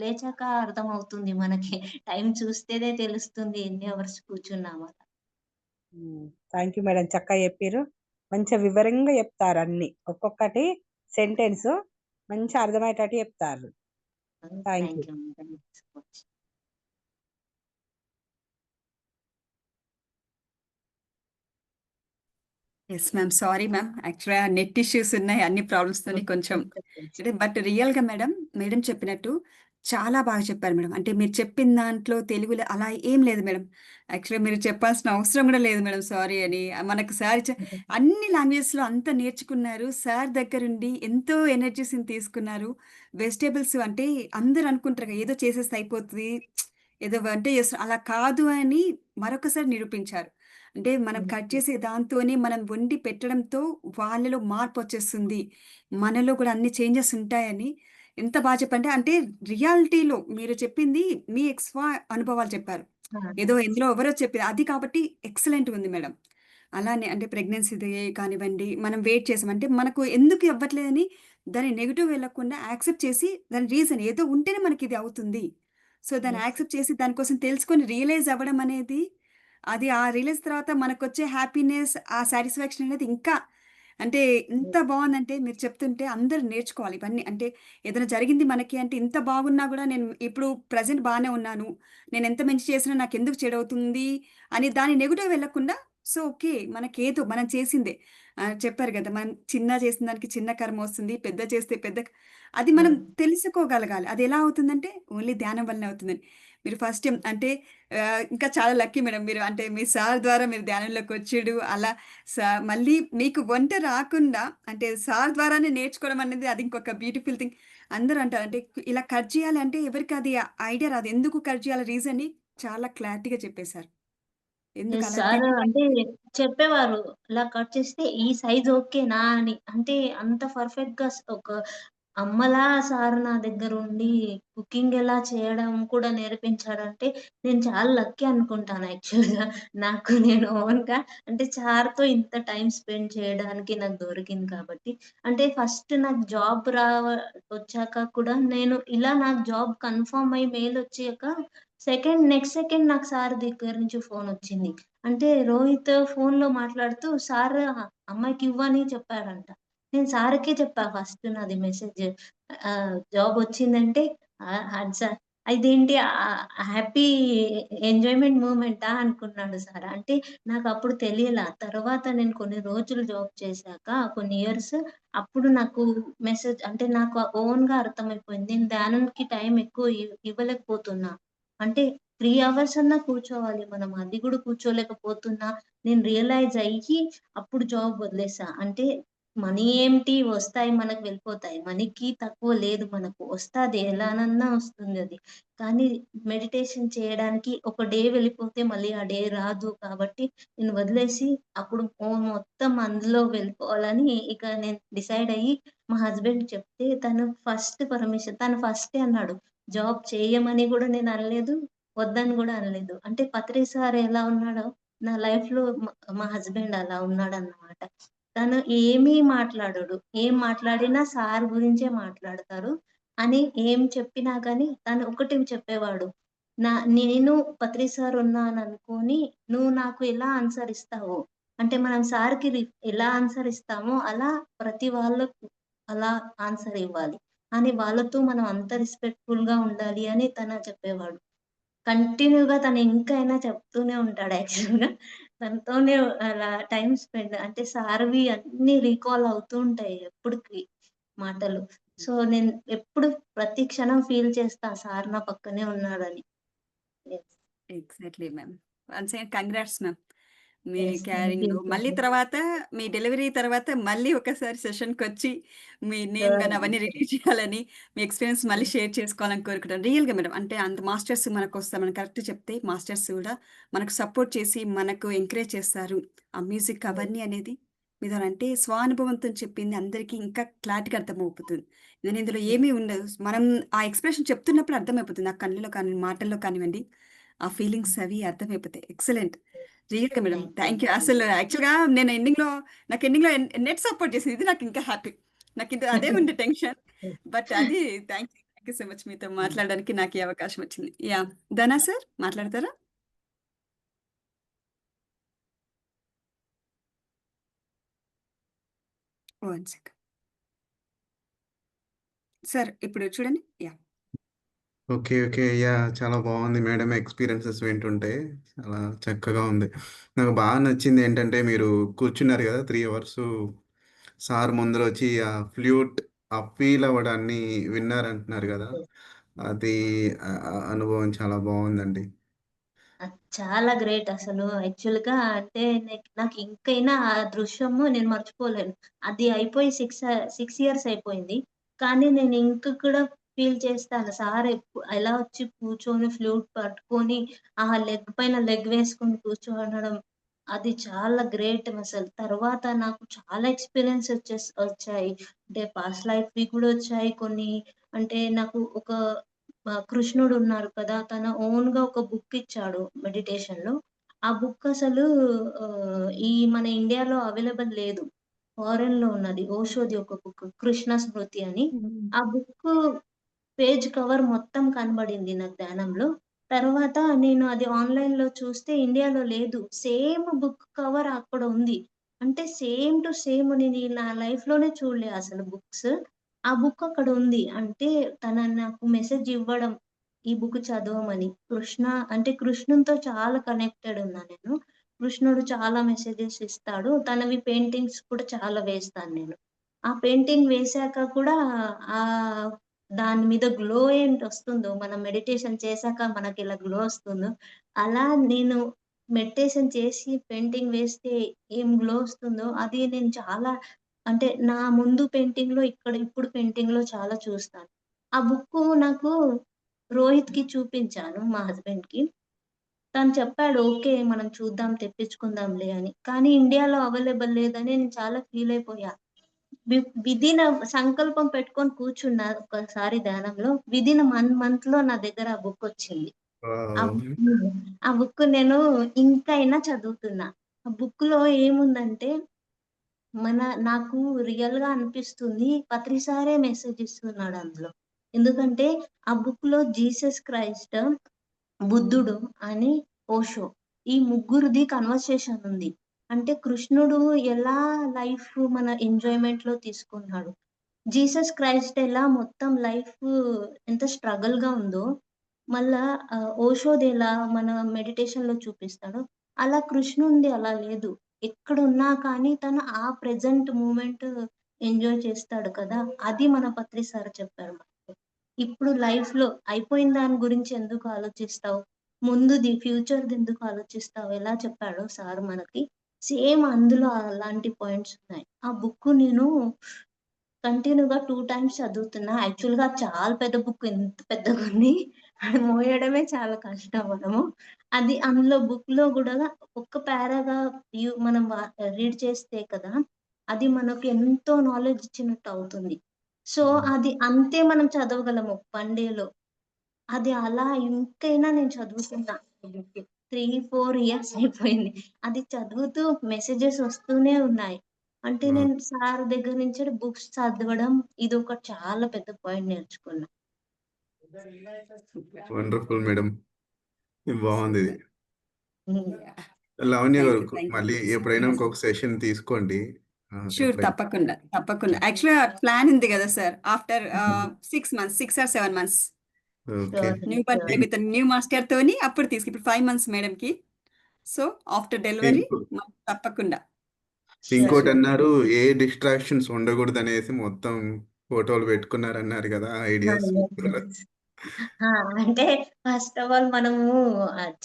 లేచాక అర్థమవుతుంది మనకి. టైం చూస్తేనే తెలుస్తుంది ఎన్ని అవర్స్ కూర్చున్నామని. Thank you madam. చక్కగా చెప్పారు. మంచిగా వివరంగా చెప్తారు అన్ని. ఒక్కొక్కటి సెంటెన్స్ మంచిగా అర్థమయ్యేటట్టు చెప్తారు. Thank you. Thank you madam. So much. Yes ma'am. Sorry ma'am. యాక్చువల్‌గా నెట్ ఇష్యూస్ ఉన్నాయి. అన్ని ప్రాబ్లమ్స్‌తోని కొంచెం చెప్పండి. అంటే బట్ రియల్‌గా మేడం, మేడం చెప్పినట్టు చాలా బాగా చెప్పారు మేడం. అంటే మీరు చెప్పిన దాంట్లో తెలుగులో అలా ఏం లేదు మేడం. యాక్చువల్‌గా మీరు చెప్పాల్సిన అవసరం కూడా లేదు మేడం. సారీ అని. మనకు సార్ అన్ని లాంగ్వేజెస్‌లో అంత నేర్చుకున్నారు. సార్ దగ్గరుండి ఎంతో ఎనర్జీస్‌ని తీసుకున్నారు. వెజిటబుల్స్ అంటే అందరూ అనుకుంటారు కదా, ఏదో చేసేస్తే అయిపోతది. ఏదో వంట చేస్తున్నా అలా కాదు అని మరొకసారి నిరూపించారు. అంటే మనం కట్ చేసే దాంతోనే మనం వండి పెట్టడంతో వాళ్ళలో మార్పొచ్చేస్తుంది. మనలో కూడా అన్ని చేంజెస్ ఉంటాయని ఎంత బాగా చెప్పంటే, అంటే రియాలిటీలో మీరు చెప్పింది మీ అనుభవాలు చెప్పారు. ఏదో ఎందులో ఎవరో చెప్పారు. అది కాబట్టి ఎక్సలెంట్‌గా ఉంది మేడం. అలానే అంటే ప్రెగ్నెన్సీది కానివ్వండి, మనం వెయిట్ చేసాం. అంటే మనకు ఎందుకు అవ్వట్లేదని దాన్ని నెగెటివ్ వెళ్ళకుండా యాక్సెప్ట్ చేసి దాని రీజన్ ఏదో ఉంటేనే మనకిది అవుతుంది. సో, దాన్ని యెస్. యాక్సెప్ట్ చేసి దాని కోసం తెలుసుకొని రియలైజ్ అవ్వడం అనేది, అది ఆ రియలైజ్ తర్వాత మనకొచ్చే హ్యాపీనెస్, ఆ సాటిస్ఫాక్షన్ అనేది ఇంకా అంటే ఎంత బావుందంటే మీరు చెప్తుంటే అందరూ నేర్చుకోవాలి ఇవన్నీ. అంటే ఏదైనా జరిగింది మనకి అంటే ఇంత బాగున్నా గూడా నేను ఇప్పుడు ప్రెజెంట్ బానే ఉన్నాను. నేనెంత మంచి చేసినా నాకెందుకు చెడవుతుంది అని దాని నెగెటివ్ వెళ్ళకుండా, సో, ఓకే. మనకేదో మనం చేసిందే చెప్పారు గదా, మనం చిన్న చేసిన దానికి చిన్న కర్మొస్తుంది. పెద్ద చేస్తే పెద్ద అది మనం అవును. తెలుసుకోగలగాలి. అదెలా అవుతుందంటే ఓన్లీ ధ్యానం వల్లనే అవుతుందని. మీరు ఫస్ట్ టైమ్ అంటే ఇంకా చాలా లక్కీ మేడం మీరు. అంటే మీ సార్ ద్వారా మీరు ధ్యానంలోకొచ్చుడు అలా మళ్ళీ మీకు వంట రాకుండా అంటే సార్ ద్వారానే నేర్చుకోవడం అనేది అది ఇంకొక బ్యూటిఫుల్ థింగ్. అందరూ అంటారు అంటే ఇలా కట్ చేయాలి అంటే ఎవరికి అది ఐడియా రాదు. ఎందుకు కట్ చేయాలి రీజన్‌ని చాలా క్లారిటీగా చెప్పేశారు. ఎందుకు అలా సార్ తెలియని అంటే వాళ్ళకి చెప్పేవారు. ఇలా కట్ చేస్తే ఈ సైజ్ ఓకేనా అని. అంటే అంత పర్ఫెక్ట్‌గా ఒక అమ్మలా సార్ నా దగ్గరుండి కుకింగ్ ఎలా చేయడం కూడా నేర్పించాడంటే, నేను చాలా లక్కీ అనుకుంటాను యాక్చువల్‌గా. నాకు నేను ఓన్‌గా అంటే సార్‌తో ఇంత టైమ్ స్పెండ్ చేయడానికి నాకు దొరికింది కాబట్టి. అంటే ఫస్ట్ నాకు జాబ్ వచ్చాక కూడా నేను ఇలా నాకు జాబ్ కన్ఫర్మ్ అయ్యి మెయిల్ వచ్చాక నెక్స్ట్ సెకండ్ నాకు సార్ దగ్గర నుంచి ఫోనొచ్చింది. అంటే రోహిత్ ఫోన్‌లో మాట్లాడుతూ సార్ అమ్మాయికి ఇవ్వని చెప్పాడంట. నేను సార్‌కే చెప్పా ఫస్ట్ నాది మెసేజ్. జాబొచ్చిందంటే అది సార్ ఇదేంటి హ్యాపీ ఎంజాయ్‌మెంట్ మూమెంటా అనుకున్నాడు సార్. అంటే నాకప్పుడు తెలియలా. తర్వాత నేను కొన్ని రోజులు జాబ్ చేశాక కొన్ని ఇయర్స్ అప్పుడు నాకు మెసేజ్ అంటే నాకు ఓన్‌గా అర్థమైపోయింది. నేను ధ్యానంకి టైం ఎక్కువ ఇవ్వలేకపోతున్నా. అంటే 3 అవర్స్ అన్నా కూర్చోవాలి మనం. అది గూడా కూర్చోలేకపోతున్నా. నేను రియలైజ్ అయ్యి అప్పుడు జాబ్ వదిలేసా. అంటే మనీ ఏంటి వస్తాయి మనకు వెళ్ళిపోతాయి. మనీకి తక్కువ లేదు మనకు. వస్తాది ఎలానన్నా వస్తుందది. కానీ మెడిటేషన్ చేయడానికి ఒక డే వెళ్ళిపోతే మళ్ళీ ఆ డే రాదు. కాబట్టి నేను వదిలేసి అప్పుడు మొత్తం అందులో వెళ్ళిపోవాలని ఇక నేను డిసైడ్ అయ్యి మా హస్బెండ్‌కి చెప్తే తను ఫస్టే అన్నాడు. జాబ్ చేయమని గూడా నేను అనలేదు. వద్దని గూడా అనలేదు. అంటే పత్రి సార్ ఎలా ఉన్నాడో నా లైఫ్‌లో మా హస్బెండ్ అలా ఉన్నాడన్నమాట. తను ఏమీ మాట్లాడడు. ఏం మాట్లాడినా సార్ గురించే మాట్లాడతారు. అని ఏం చెప్పినా గాని తను ఒకటి చెప్పేవాడు. నేను పత్రి సార్ ఉన్నాననుకోని నువ్వు నాకు ఎలా ఆన్సర్ ఇస్తావో, అంటే మనం సార్‌కి ఎలా ఆన్సర్ ఇస్తామో అలా ప్రతి వాళ్ళకు అలా ఆన్సర్ ఇవ్వాలి. అని వాళ్ళతో మనం అంత రెస్పెక్ట్‌ఫుల్‌గా ఉండాలి అని తను చెప్పేవాడు. కంటిన్యూ‌గా తను ఇంకైనా చెప్తూనే ఉంటాడు యాక్చువల్‌గా. తనతోనే అలా టైమ్ స్పెండ్ అంటే సార్‌వి అన్నీ రీకాల్ అవుతూ ఉంటాయి ఎప్పటికి మాటలు. సో, నేను ఎప్పుడు ప్రతి క్షణం ఫీల్ చేస్తా సార్ నా పక్కనే ఉన్నాడని. Yes. Exactly ma'am. Once again congrats ma'am. Me yes. Thank you carrying so మళ్ళీ మచ్. తర్వాత మీ డెలివరీ తర్వాత మళ్ళీ ఒకసారి సెషన్‌కొచ్చి మీ నేమ్ షూర్ గాని అండి. అవన్నీ రిలీజ్ చేయాలని, మీ ఎక్స్‌పీరియన్స్ మళ్ళీ షేర్ చేసుకోవాలని కోరుకుంటాను. రియల్‌గా మేడం అంటే అంత మాస్టర్స్ మనకొస్తారు. మనం కరెక్ట్ చెప్తే మాస్టర్స్ కూడా మనకు సపోర్ట్ చేసి, మనకు ఎంకరేజ్ చేస్తారు. ఆ మ్యూజిక్ అవన్నీ అనేది మీదనంటే స్వానుభవంతో చెప్పింది అందరికీ ఇంకా క్లారిటీగా అర్థమవుతుంది. నేను ఇందులో ఏమీ ఉండదు. మనం ఆ ఎక్స్‌ప్రెషన్ చెప్తున్నప్పుడు అర్థమైపోతుంది. ఆ కళ్ళలో కానీ, మాటల్లో కానివ్వండి, ఆ ఫీలింగ్స్ అవి అర్థమైపోతాయి. ఎక్సలెంట్. రియల్‌గా madam. Thank you. Thank you. అసలు యాక్చువల్‌గా నేను ఎండింగ్‌లో నెట్ సపోర్ట్ చేసింది. ఇది నాకు ఇంకా హ్యాపీ. నాకింక అదే ఉండే టెన్షన్. బట్ అది థాంక్ యూ సో మచ్ మీతో మాట్లాడడానికి నాకు ఈ అవకాశం వచ్చింది. యాహ్! ధనా సార్ మాట్లాడతారా? One second. సార్ ఇప్పుడు చూడండి. యాహ్! ఓకే. ఓకే. యాహ్! చాలా బాగుంది మేడం ఎక్స్‌పీరియన్సెస్ వింటుంటే. చాలా చక్కగా ఉంది. నాకు బాగా నచ్చింది ఏంటంటే మీరు కూర్చున్నారు గదా! 3 అవర్సు సార్ ముందరొచ్చి ఆ ఫ్లూట్ ఆ ఫీల్ అవ్వడాన్ని విన్నారంటున్నారు గదా! యెస్. అది అనుభవం చాలా బావుందండి. చాలా గ్రేట్ అసలు. యాక్చువల్‌గా అంటే నాకు ఇంకైనా ఆ దృశ్యము నేను మర్చిపోలేను. అది అయిపోయి 6 ఇయర్స్ అయిపోయింది. కానీ నేను ఇంక కూడా ఫీల్ చేస్తాను. సార్ ఎలా వచ్చి కూర్చొని ఫ్లూట్ పట్టుకొని ఆ లెగ్ పైన లెగ్ వేసుకొని కూర్చోనడం అది చాలా గ్రేట్ అసలు. తర్వాత నాకు చాలా ఎక్స్‌పీరియన్స్ వచ్చాయి. అంటే పాస్ట్ లైఫ్‌వి కూడా వచ్చాయి కొన్ని. అంటే నాకు ఒక కృష్ణుడు ఉన్నారు కదా! తన ఓన్‌గా ఒక బుక్ ఇచ్చాడు మెడిటేషన్‌లో. ఆ బుక్ అసలు ఈ మన ఇండియాలో అవైలబుల్ లేదు. ఫారెన్‌లో ఉన్నది. ఓషోది ఒక బుక్ 'కృష్ణ స్మృతి' అని. ఆ బుక్కు పేజ్ కవర్ మొత్తం కనబడింది నాకు ధ్యానంలో. తర్వాత నేను అది ఆన్‌లైన్‌లో చూస్తే ఇండియాలో లేదు. సేమ్ బుక్ కవర్ అక్కడ ఉంది. అంటే సేమ్ టు సేమ్ నేను నా లైఫ్‌లోనే చూడలే అసలు బుక్స్. ఆ బుక్ అక్కడ ఉంది. అంటే నాకు మెసేజ్ ఇవ్వడం, ఈ బుక్ చదవమని. అంటే కృష్ణునితో చాలా కనెక్టెడ్ ఉన్నా నేను. కృష్ణుడు చాలా మెసేజెస్ ఇస్తాడు. తనవి పెయింటింగ్స్ కూడా చాలా వేస్తాను నేను. ఆ పెయింటింగ్ వేశాక కూడా ఆహ్, దాని మీద గ్లో ఏంటొస్తుందో, మనం మెడిటేషన్ చేశాక మనకెలా గ్లో ఒస్తుందో, అలా నేను మెడిటేషన్ చేసి పెయింటింగ్ వేస్తే ఏం గ్లో ఒస్తుందో, అది నేను చాలా అంటే నా ముందు పెయింటింగ్‌లో ఇప్పుడు పెయింటింగ్‌లో చాలా చూస్తాను. ఆ బుక్కు నాకు రోహిత్‌కి చూపించాను మా హస్బెండ్‌కి. తను చెప్పాడు ఓకే. మనం చూద్దాం తెప్పించుకుందాంలే అని. కానీ ఇండియాలో అవైలబుల్ లేదని నేను చాలా ఫీల్ అయిపోయా. విదిన్ సంకల్పం పెట్టుకొని కూర్చున్నా ఒకసారి ధ్యానంలో. విదిన్ 1 మంత్‌లో నా దగ్గర ఆ బుక్ వచ్చింది. ఆ వావ్! ఆ బుక్ నేను ఇంకైనా చదువుతున్నా. ఆ బుక్‌లో ఏముందంటే నాకు రియల్‌గా అనిపిస్తుంది. పత్రి సారే మెసేజ్ ఇస్తున్నాడు అందులో. ఎందుకంటే ఆ బుక్‌లో జీసస్ క్రైస్ట్, బుద్ధుడు అని ఓషో ఈ ముగ్గురిది కన్వర్సేషన్ ఉంది. అంటే కృష్ణుడు ఎలా లైఫ్ మన ఎంజాయ్‌మెంట్‌లో తీసుకున్నాడు. జీసస్ క్రైస్ట్ ఎలా మొత్తం లైఫ్ ఎంత స్ట్రగల్‌గా ఉందో, మళ్ళా ఓషోదెలా మన మెడిటేషన్‌లో చూపిస్తాడో, అలా కృష్ణునిది అలా లేదు. ఎక్కడున్నా కానీ తను ఆ ప్రెజెంట్ మూమెంట్ ఎంజాయ్ చేస్తాడు కదా! అది మన పత్రి సార్ చెప్పారు మనకి. ఇప్పుడు లైఫ్‌లో అయిపోయిన దాని గురించి ఎందుకు ఆలోచిస్తావు? ముందుది ఫ్యూచర్‌ది ఎందుకు ఆలోచిస్తావు? ఎలా చెప్పాడో సార్ మనకి, సేమ్ అందులో అలాంటి పాయింట్స్ ఉన్నాయి. ఆ బుక్ నేను కంటిన్యూ‌గా 2 టైమ్స్ చదువుతున్నా. యాక్చువల్‌గా చాలా పెద్ద బుక్ ఎంత పెద్దగుంది. అది మోయడమే చాలా కష్టం మనము. అది అందులో బుక్‌లో గూడా ఒక్క పారాగ్రాఫ్ మనం రీడ్ చేస్తే కదా! అది మనకు ఎంతో నాలెడ్జ్ ఇచ్చినట్టు అవుతుంది. సో, అది అంతే మనం చదవగలము 1 డేలో. అది అలా ఇంకైనా నేను చదువుతున్నా ఆ బుక్. 3, 4 ఇయర్స్ అయిపోయింది. అది చదువుతూ మెసేజెస్ వస్తూనే ఉన్నాయి. అంటే వావ్! నేను సార్ దగ్గర నుంచి బుక్స్ చదవడం ఇదొక చాలా పెద్ద పాయింట్ నేర్చుకున్నా. Wonderful madam. బావుందిది. హ్మ్. యాహ్! లావణ్య గారు థ్యాంక్ యూ. మళ్ళీ ఎప్పుడైనా ఇంకొక సెషన్ తీసుకోండి. షూర్. ఎప్పుడైనా. తప్పకుండా. తప్పకుండా. యాక్చువల్‌గా ప్లాన్ ఉంది గదా sir! After 6 months, 6 or 7 months okay. New birth sure. బేబీతో న్యూ మాస్టర్‌తోని అప్పుడు ఇప్పుడు 5 మంత్స్ మేడంకి. సో, ఆఫ్టర్ డెలివరీ ఇంకో తప్పకుండా. ష్యూర్. షూర్. ఇంకోటన్నారు ఏ డిస్ట్రాక్షన్స్ ఉండకూడదనేసి మొత్తం ఫోటోలు పెట్టుకున్నారన్నారు గదా! ఆ ఆ! Idea super. యెస్. ఆ! అంటే ఫస్ట్ ఆఫ్ ఆల్ మనము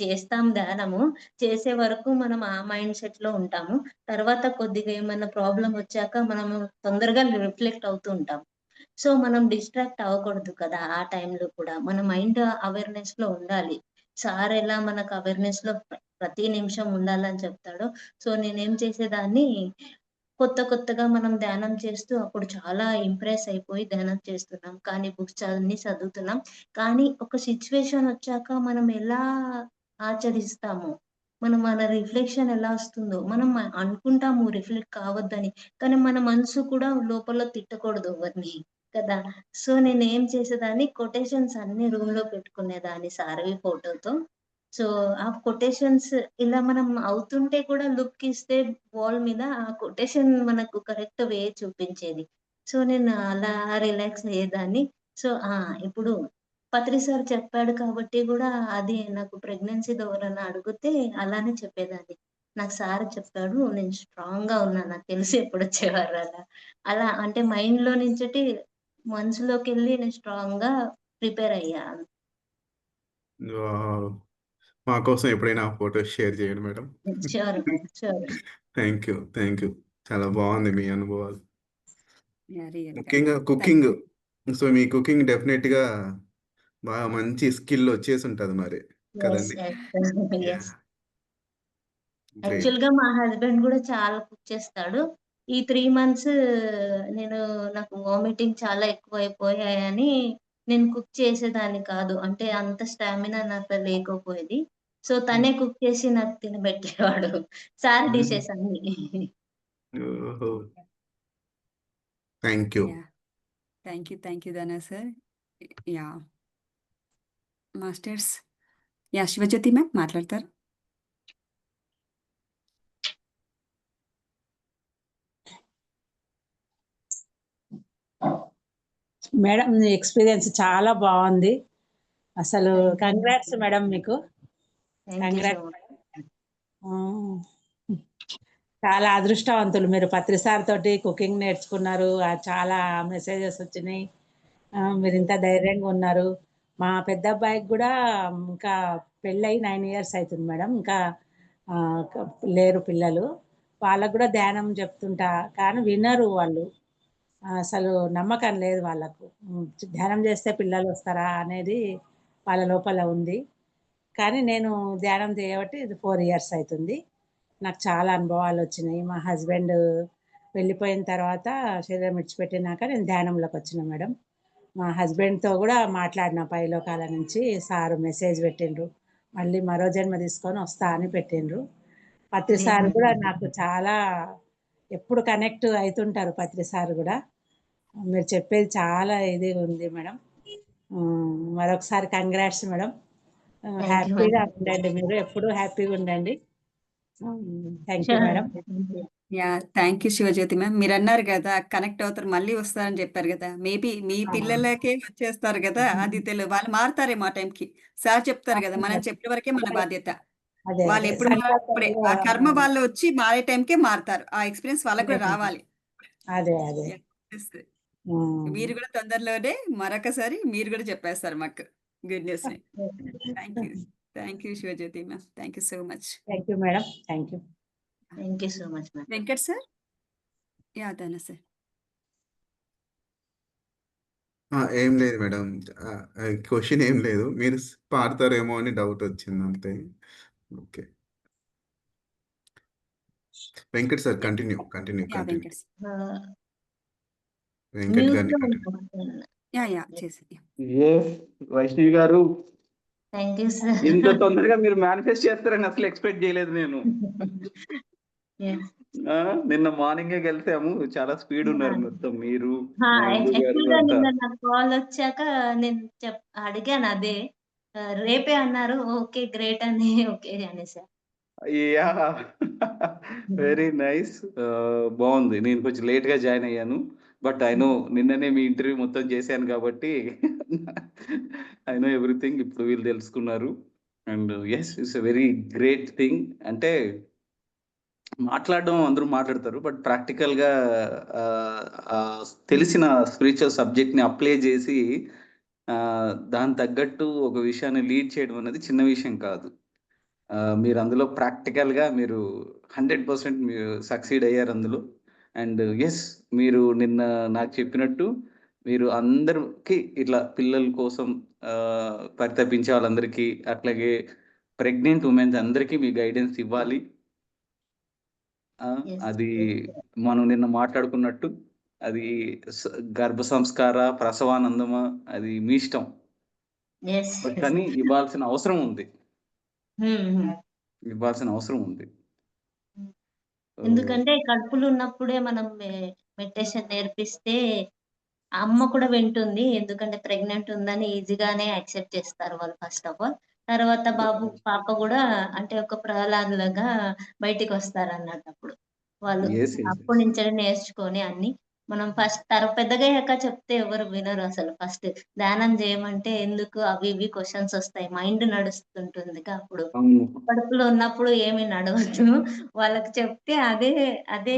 చేస్తాం ధ్యానము. చేసే వరకు మనం ఆ మైండ్ సెట్‌లో ఉంటాము. తర్వాత కొద్దిగా ఏమన్నా ప్రాబ్లమ్ వచ్చాక మనము తొందరగా రిఫ్లెక్ట్ అవుతూ ఉంటాం. సో, మనం డిస్ట్రాక్ట్ అవ్వకూడదు కదా! ఆ టైంలో కూడా. మన మైండ్ అవేర్‌నెస్‌లో ఉండాలి. సార్ ఎలా మనకు అవేర్‌నెస్‌లో ప్రతి నిమిషం ఉండాలని చెప్తాడో, సో, నేనేం చేసేదాన్ని కొత్తగా మనం ధ్యానం చేస్తూ అప్పుడు చాలా ఇంప్రెస్ అయిపోయి ధ్యానం చేస్తున్నాం. కానీ బుక్స్ అన్నీ చదువుతున్నాం. కానీ ఒక సిట్యుయేషన్ వచ్చాక మనం ఎలా ఆచరిస్తామో, మన రిఫ్లెక్షన్ ఎలా వస్తుందో, మనం అనుకుంటాము రిఫ్లెక్ట్ కావద్దని. కానీ మన మనసు కూడా లోపల తిట్టకూడదు ఎవరిని కదా! సో, నేనేం చేసేదాన్ని కొటేషన్స్ అన్నీ రూమ్‌లో పెట్టుకునేదాన్ని సార్‌వి ఫోటోతో. సో, ఆ కొటేషన్స్ ఇలా మనం అవుతుంటే కూడా లుక్ ఇస్తే వాల్ మీద ఆ కొటేషన్ మనకు కరెక్ట్ వే చూపించేది. సో, నేను అలా రిలాక్స్ అయ్యేదాన్ని. సో, ఇప్పుడు పత్రి సార్ చెప్పాడు కాబట్టి గూడా అది నాకు ప్రెగ్నెన్సీ‌ది ఎవరన్నా అడిగితే అలానే చెప్పేదాన్ని. నాకు సార్ చెప్పాడు. నేను స్ట్రాంగ్‌గా ఉన్నా. నాకు తెలిసి ఎప్పుడొచ్చేవారో అలా. అలా అంటే మైండ్‌లో నుంచెటి మనసులోకెళ్ళి నేను స్ట్రాంగ్‌గా ప్రిపేర్ అయ్యా. వావ్! మా కోసం ఎప్పుడైనా ఆ ఫోటోస్ షేర్ చేయండి madam. Sure madam. Sure. Thank you. Thank you. చాలా బావుంది మీ అనుభవాలు. యాహ్! రియల్‌గా. ముఖ్యంగా థాంక్ కుకింగ్. సో, మీ కుకింగ్ డెఫినెట్‌గా బాగా మంచి స్కిల్ వచ్చేసుంటది మరి. యెస్. కదండీ! యెస్. యెస్. యాహ్! గ్రేట్. యాక్చువల్‌గా మా హస్బెండ్ గూడా చాలా కుక్ చేస్తాడు. ఈ 3 మంత్స్ నేను నాకు వామిటింగ్ చాలా ఎక్కువైపోయాయని నేను కుక్ చేసేదాన్ని కాదు. అంటే అంత స్టామినా నాతో లేకపోయేది. సో, హ్మ్. తనే కుక్ చేసి నాకు తినబెట్టేవాడు. సార్ హ్మ్. డిషెస్ అన్నీ. ఓహో! Thank you. Yeah! Thank you Dhana sir. Yeah! Masters yeah! Sivajyothi ma'am మాట్లాడతారా? మేడం మీ ఎక్స్‌పీరియన్స్ చాలా బావుంది. అసలు థాంక్ యూ. కంగ్రాట్స్ మేడం మీకు. Thank you so congrats. Much. ఆ! చాలా అదృష్టవంతులు మీరు పత్రి సార్ తోటి కుకింగ్ నేర్చుకున్నారు. చాలా మెసేజెస్ వచ్చినాయి. మీరింత ధైర్యంగా ఉన్నారు. మా పెద్దబ్బాయికి గూడా ఇంకా పెళ్ళై 9 ఇయర్స్ అయితుంది మేడం. ఇంకా ఆహ్, క లేరు పిల్లలు. వాళ్ళకి గూడా ధ్యానం చెప్తుంటా. కానీ వినరు వాళ్ళు. అసలు నమ్మకం లేదు వాళ్ళకు. ధ్యానం చేస్తే పిల్లలొస్తారా అనేది వాళ్ళ లోపల ఉంది. కానీ నేను ధ్యానం చేయబట్టి ఇది 4 ఇయర్స్ అవుతుంది. నాకు చాలా అనుభవాలు వచ్చినాయి. మా హస్బెండ్ వెళ్ళిపోయిన తర్వాత శరీరం విడిచిపెట్టినాక నేను ధ్యానంలోకి వచ్చిన మేడం. మా హస్బెండ్తో కూడా మాట్లాడిన పైలోకాల నుంచి. సారు మెసేజ్ పెట్టిండ్రు, మళ్ళీ మరో జన్మ తీసుకొని వస్తా అని పెట్టిండ్రు. పత్రి సార్ కూడా నాకు చాలా ఎప్పుడు కనెక్ట్ అవుతుంటారు. పత్రి సార్ కూడా మీరు చెప్పేది చాలా ఇది ఉంది మేడం. మరొకసారి కంగ్రాట్స్ మేడం. హ్యాపీగా ఉండండి, మీరు ఎప్పుడు హ్యాపీగా ఉండండి. Thank you madam. Yeah, thank you Shivajyoti ma'am. మీరు అన్నారు కదా కనెక్ట్ అవుతారు, మళ్ళీ వస్తారని చెప్పారు కదా. మేబీ మీ పిల్లలకే వచ్చేస్తారు కదా, అది తెలియదు. వాళ్ళు మారుతారేమో ఆ టైంకి. సార్ చెప్తారు కదా, మనం చెప్పిన వరకే మన బాధ్యత. అదే వాళ్ళు ఎప్పుడు అప్పుడే ఆ కర్మ వాళ్ళు వచ్చి మారే టైంకే మారుతారు. ఆ ఎక్స్పీరియన్స్ వాళ్ళకు కూడా రావాలి. అదే అదే Yes. మీరు కూడా తొందరలోనే మరొకసారి మీరు కూడా చెప్పేస్తారు మాకు good news. Thank you Shivajyoti ma'am. Thank you so much. Thank you madam. Thank you. Thank you so much ma'am. Venkat sir. Yeah Dhana sir. ఏం లేదు మేడం, క్వశ్చన్ ఏం లేదు, మీరు పాడతారేమో అని డౌట్ వచ్చింది అంతే. Okay Venkat sir, continue continue yeah continue. Venkat sir. Venkat mute గారిని లో కంటిన్యూ. ఉంటాను. యా చేసి వైష్ణవి గారు, థ్యాంక్ యూ సార్. ఇంత తొందరగా మీరు మేనిఫెస్ట్ చేస్తారని అసలు ఎక్స్పెక్ట్ చేయలేదు నేను. నిన్న మార్నింగే కలిసాము, చాలా స్పీడ్ ఉన్నారు మొత్తం మీరు. యాక్చువల్ గా నిన్న నాకు కాల్ వచ్చాక నేను అడిగాను అదే, రేపే అన్నారు. ఓకే గ్రేట్ అని ఓకే అనేసారు. Yeah, very nice. బాగుంది. నేను కొంచెం లేట్ గా జాయిన్ అయ్యాను, బట్ ఐ నో నిన్ననే మీ ఇంటర్వ్యూ మొత్తం చేశాను కాబట్టి ఐ నో ఎవ్రీథింగ్. ఇప్పుడు వీళ్ళు తెలుసుకున్నారు. And yes, it's a very great thing. అంటే మాట్లాడడం అందరూ మాట్లాడతారు, బట్ ప్రాక్టికల్గా తెలిసిన స్పిరిచువల్ సబ్జెక్ట్ని అప్లై చేసి దాని తగ్గట్టు ఒక విషయాన్ని లీడ్ చేయడం అనేది చిన్న విషయం కాదు. మీరు అందులో ప్రాక్టికల్గా మీరు 100% మీరు సక్సీడ్ అయ్యారు అందులో. అండ్ ఎస్, మీరు నిన్న నాకు చెప్పినట్టు మీరు అందరికి ఇట్లా పిల్లల కోసం పరితపించే వాళ్ళందరికీ, అట్లాగే ప్రెగ్నెంట్ ఉమెన్స్ అందరికీ మీ గైడెన్స్ ఇవ్వాలి. అది మనం నిన్న మాట్లాడుకున్నట్టు అది గర్భ సంస్కార, ప్రసవానందమా, అది మీ ఇష్టం. కానీ ఇవ్వాల్సిన అవసరం ఉంది, ఇవ్వాల్సిన అవసరం ఉంది. ఎందుకంటే కడుపులో ఉన్నప్పుడే మనం మెడిటేషన్ నేర్పిస్తే అమ్మ కూడా వింటుంది. ఎందుకంటే ప్రెగ్నెంట్ ఉందని ఈజీగానే యాక్సెప్ట్ చేస్తారు వాళ్ళు ఫస్ట్ ఆఫ్ ఆల్. తర్వాత బాబు పాప కూడా అంటే ఒక ప్రహ్లాద్ లాగా బయటికి వస్తారు అన్నట్టు. అప్పుడు వాళ్ళు అప్పటి నుంచే నేర్చుకొని అన్ని మనం ఫస్ట్ పెద్దగా అయ్యాక చెప్తే ఎవరు వినరు అసలు. ఫస్ట్ ధ్యానం చేయమంటే ఎందుకు అవి ఇవి క్వశ్చన్స్ వస్తాయి, మైండ్ నడుస్తుంటుంది. అప్పుడు కడుపులో ఉన్నప్పుడు ఏమి నడవద్దు, వాళ్ళకి చెప్తే అదే అదే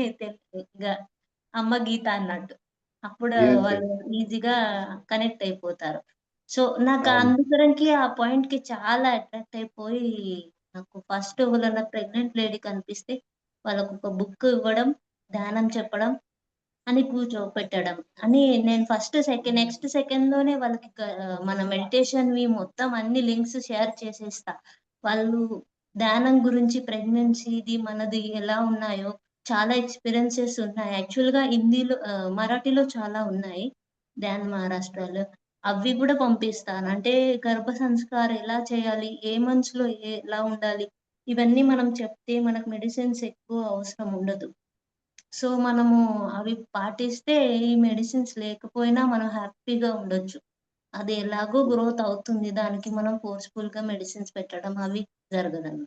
అమ్మ గీత అన్నట్టు. అప్పుడు వాళ్ళు ఈజీగా కనెక్ట్ అయిపోతారు. సో నాకు అందుకనికి ఆ పాయింట్ కి చాలా అట్రాక్ట్ అయిపోయి, నాకు ఫస్ట్ వాళ్ళ ప్రెగ్నెంట్ లేడీ కనిపిస్తే వాళ్ళకు ఒక బుక్ ఇవ్వడం, ధ్యానం చెప్పడం అని కూర్చోపెట్టడం అని నేను నెక్స్ట్ సెకండ్ లోనే వాళ్ళకి మన మెడిటేషన్ మొత్తం అన్ని లింక్స్ షేర్ చేసేస్తా. వాళ్ళు ధ్యానం గురించి, ప్రెగ్నెన్సీది మనది ఎలా ఉన్నాయో చాలా ఎక్స్పీరియన్సెస్ ఉన్నాయి. యాక్చువల్ గా హిందీలో మరాఠీలో చాలా ఉన్నాయి ధ్యాన్ మహారాష్ట్రలో, అవి కూడా పంపిస్తాను. అంటే గర్భ సంస్కారం ఎలా చేయాలి, ఏ మనసులో ఎలా ఉండాలి, ఇవన్నీ మనం చెప్తే మనకు మెడిసిన్స్ ఎక్కువ అవసరం ఉండదు. సో మనము అవి పాటిస్తే ఈ మెడిసిన్స్ లేకపోయినా మనం హ్యాపీగా ఉండొచ్చు. అది ఎలాగో గ్రోత్ అవుతుంది, దానికి మనం ఫోర్స్ఫుల్ గా మెడిసిన్స్ పెట్టడం అవి జరగదన్న.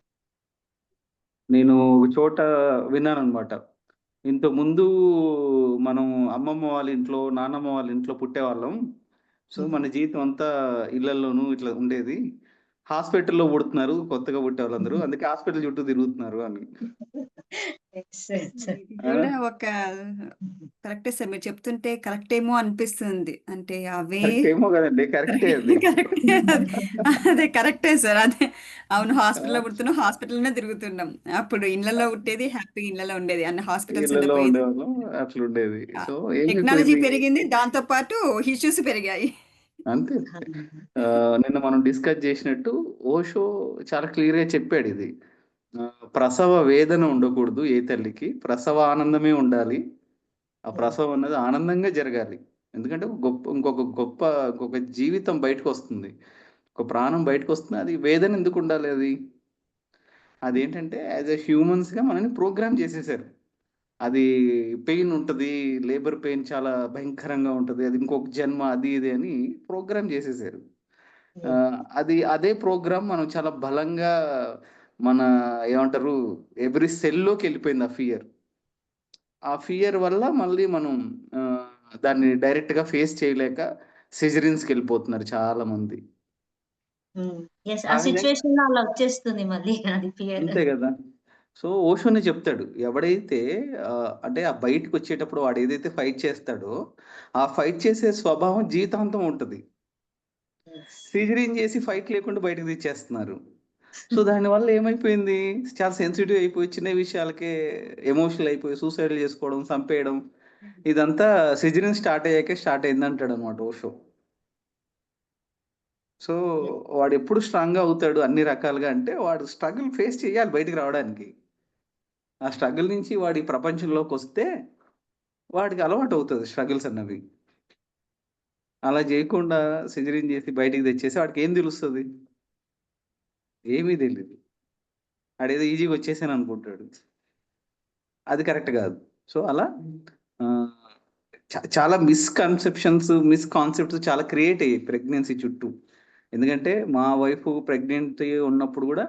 నేను ఒక చోట విన్నాను అనమాట. ఇంత ముందు మనం అమ్మమ్మ వాళ్ళ ఇంట్లో, నాన్నమ్మ వాళ్ళ ఇంట్లో పుట్టేవాళ్ళం. సో మన జీవితం అంతా ఇళ్లలోనూ ఇట్లా ఉండేది. హాస్పిటల్లో పుడుతున్నారు కొత్తగా పుట్టే వాళ్ళందరూ, అందుకే హాస్పిటల్ చుట్టూ తిరుగుతున్నారు అని. కూడా ఒక కరెక్టే సార్, మీరు చెప్తుంటే కరెక్ట్ ఏమో అనిపిస్తుంది. అంటే అవే ఏమో కదండి, కరెక్టే అండి. కరెక్టే, అదే కరెక్టే సార్. అదే అవును, హాస్పిటల్లో పుడుతున్నాం, హాస్పిటల్నే తిరుగుతున్నాం. అప్పుడు ఇళ్లలో ఉండేది హ్యాపీ, ఇళ్లలో ఉండేది అన్న హాస్పిటల్స్ ఇళ్లలో ఉండేవాళ్ళం, అట్లా ఉండేది. సో టెక్నాలజీ పెరిగింది, దాంతో పాటు ఇష్యూస్ పెరిగాయి. అంతే. నిన్న మనం డిస్కస్ చేసినట్టు ఓషో చాలా క్లియర్‌గా చెప్పాడు ఇది. ప్రసవ వేదన ఉండకూడదు ఏ తల్లికి. ప్రసవ ఆనందమే ఉండాలి. ఆ ప్రసవం అన్నది ఆనందంగా జరగాలి. ఎందుకంటే ఇంకొక జీవితం బయటకొస్తుంది. ఒక ప్రాణం బయటకొస్తుంది. అది వేదన ఎందుకు ఉండాలి అది? అదేంటంటే యాజ్ ఎ హ్యూమన్స్‌గా మనల్ని ప్రోగ్రామ్ చేసేసారు. అది పెయిన్ ఉంటది. లేబర్ పెయిన్ చాలా భయంకరంగా ఉంటది. అది ఇంకొక జన్మ అది ఇది అని ప్రోగ్రామ్ చేసేసారు. అదే ప్రోగ్రామ్ మనం చాలా బలంగా మన ఏమంటారు ఎవ్రీ సెల్‌లోకి వెళ్ళిపోయింది ఆ ఫియర్. ఆ ఫియర్ వల్ల మళ్ళీ మనం దాన్ని డైరెక్ట్‌గా ఫేస్ చేయలేక సిజేరియన్స్‌కి వెళ్ళిపోతున్నారు చాలామంది. యెస్. ఆ ఆ విధంగా సిట్యుయేషన్‌లో అలా వచ్చేస్తుంది మళ్ళీ అది ఫియర్. అంతే గదా! సో, ఓషోనే చెప్తాడు. ఎవడైతే అంటే ఆ బయటికొచ్చేటప్పుడు వాడు ఏదైతే ఫైట్ చేస్తాడో, ఆ ఫైట్ చేసే స్వభావం జీవితాంతం ఉంటది. సిజేరియన్ చేసి ఫైట్ లేకుండా బయటకి తెచ్చేస్తున్నారు. సో, దానివల్ల ఏమైపోయింది? చాలా సెన్సిటివ్ అయిపోయి చిన్న విషయాలకే ఎమోషనల్ అయిపోయి సూసైడ్‌లు చేసుకోవడం, చంపేయడం ఇదంతా సిజేరియన్ స్టార్ట్ అయ్యాకే స్టార్ట్ అయిందంటాడన్నమాట ఓషో. సో, వాడెప్పుడు స్ట్రాంగ్‌గా అవుతాడు అన్ని రకాలుగా అంటే, వాడు స్ట్రగుల్ ఫేస్ చేయాలి బయటికి రావడానికి. ఆ స్ట్రగుల్ నుంచి వాడి ప్రపంచంలోకొస్తే వాడికి అలవాటవుతది స్ట్రగుల్స్ అన్నవి. అలా జేయకుండా సిజేరియన్ జేసి బయటికి తెచ్చేసి వాడికేం తెలుస్తది? ఏమీ తెలీదు. ఆడేదో ఈజీగా వచ్చేసాననుకుంటాడు. అది కరెక్ట్ గాదు. సో, అలా ఆహ్, చాలా మిస్‌కాన్సెప్ట్స్ చాలా క్రియేట్ అయ్యాయి ప్రెగ్నెన్సీ చుట్టూ. ఎందుకంటే మా వైఫ్ ప్రెగ్నెంట్ ఉన్నప్పుడు గూడా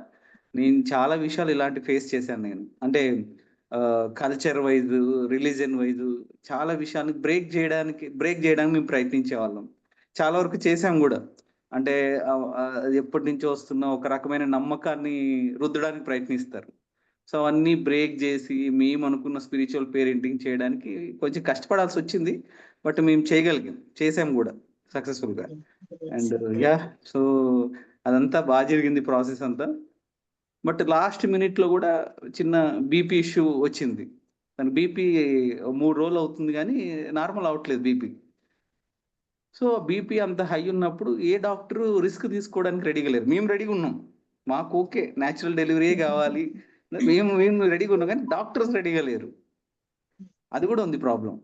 నేను చాలా విషయాలు ఇలాంటివి ఫేస్ చేశాను నేను. అంటే కల్చర్ వైస్, రిలిజియన్ వైస్ చాలా విషయాన్ని బ్రేక్ జేయడానికి మేము ప్రయత్నించేవాళ్ళం. చాలా వరకు చేశాం గూడా. అంటే ఎప్పటినుంచో వస్తున్న ఒక రకమైన నమ్మకాన్ని రుద్దడానికి ప్రయత్నిస్తారు. సో, అవన్నీ బ్రేక్ జేసి మేమనుకున్న స్పిరిచ్యువల్ పేరెంటింగ్ చేయడానికి కొంచెం కష్టపడాల్సొచ్చింది. బట్ మేము చేయగలిగాం. చేసాం గూడా సక్సెస్‌ఫుల్‌గా. And yeah! సో, అదంతా జరిగింది ప్రాసెస్ అంతా. బట్ లాస్ట్ మినిట్‌లో గూడా చిన్న బీపీ ఇష్యూ వచ్చింది. తన బీపీ 3 రోజులవుతుంది గానీ నార్మల్ అవ్వట్లేదు బీపీ. సో, బీపీ అంత హై ఉన్నప్పుడు ఏ డాక్టరు రిస్క్ తీసుకోవడానికి రెడీగా లేరు. మేము రెడీగున్నాం. మాకు ఓకే. నేచురల్ డెలివరీయే గావాలి. మేము రెడీగున్నాం కానీ డాక్టర్స్ రెడీగా లేరు. అది గూడా ఉంది ప్రాబ్లమ్.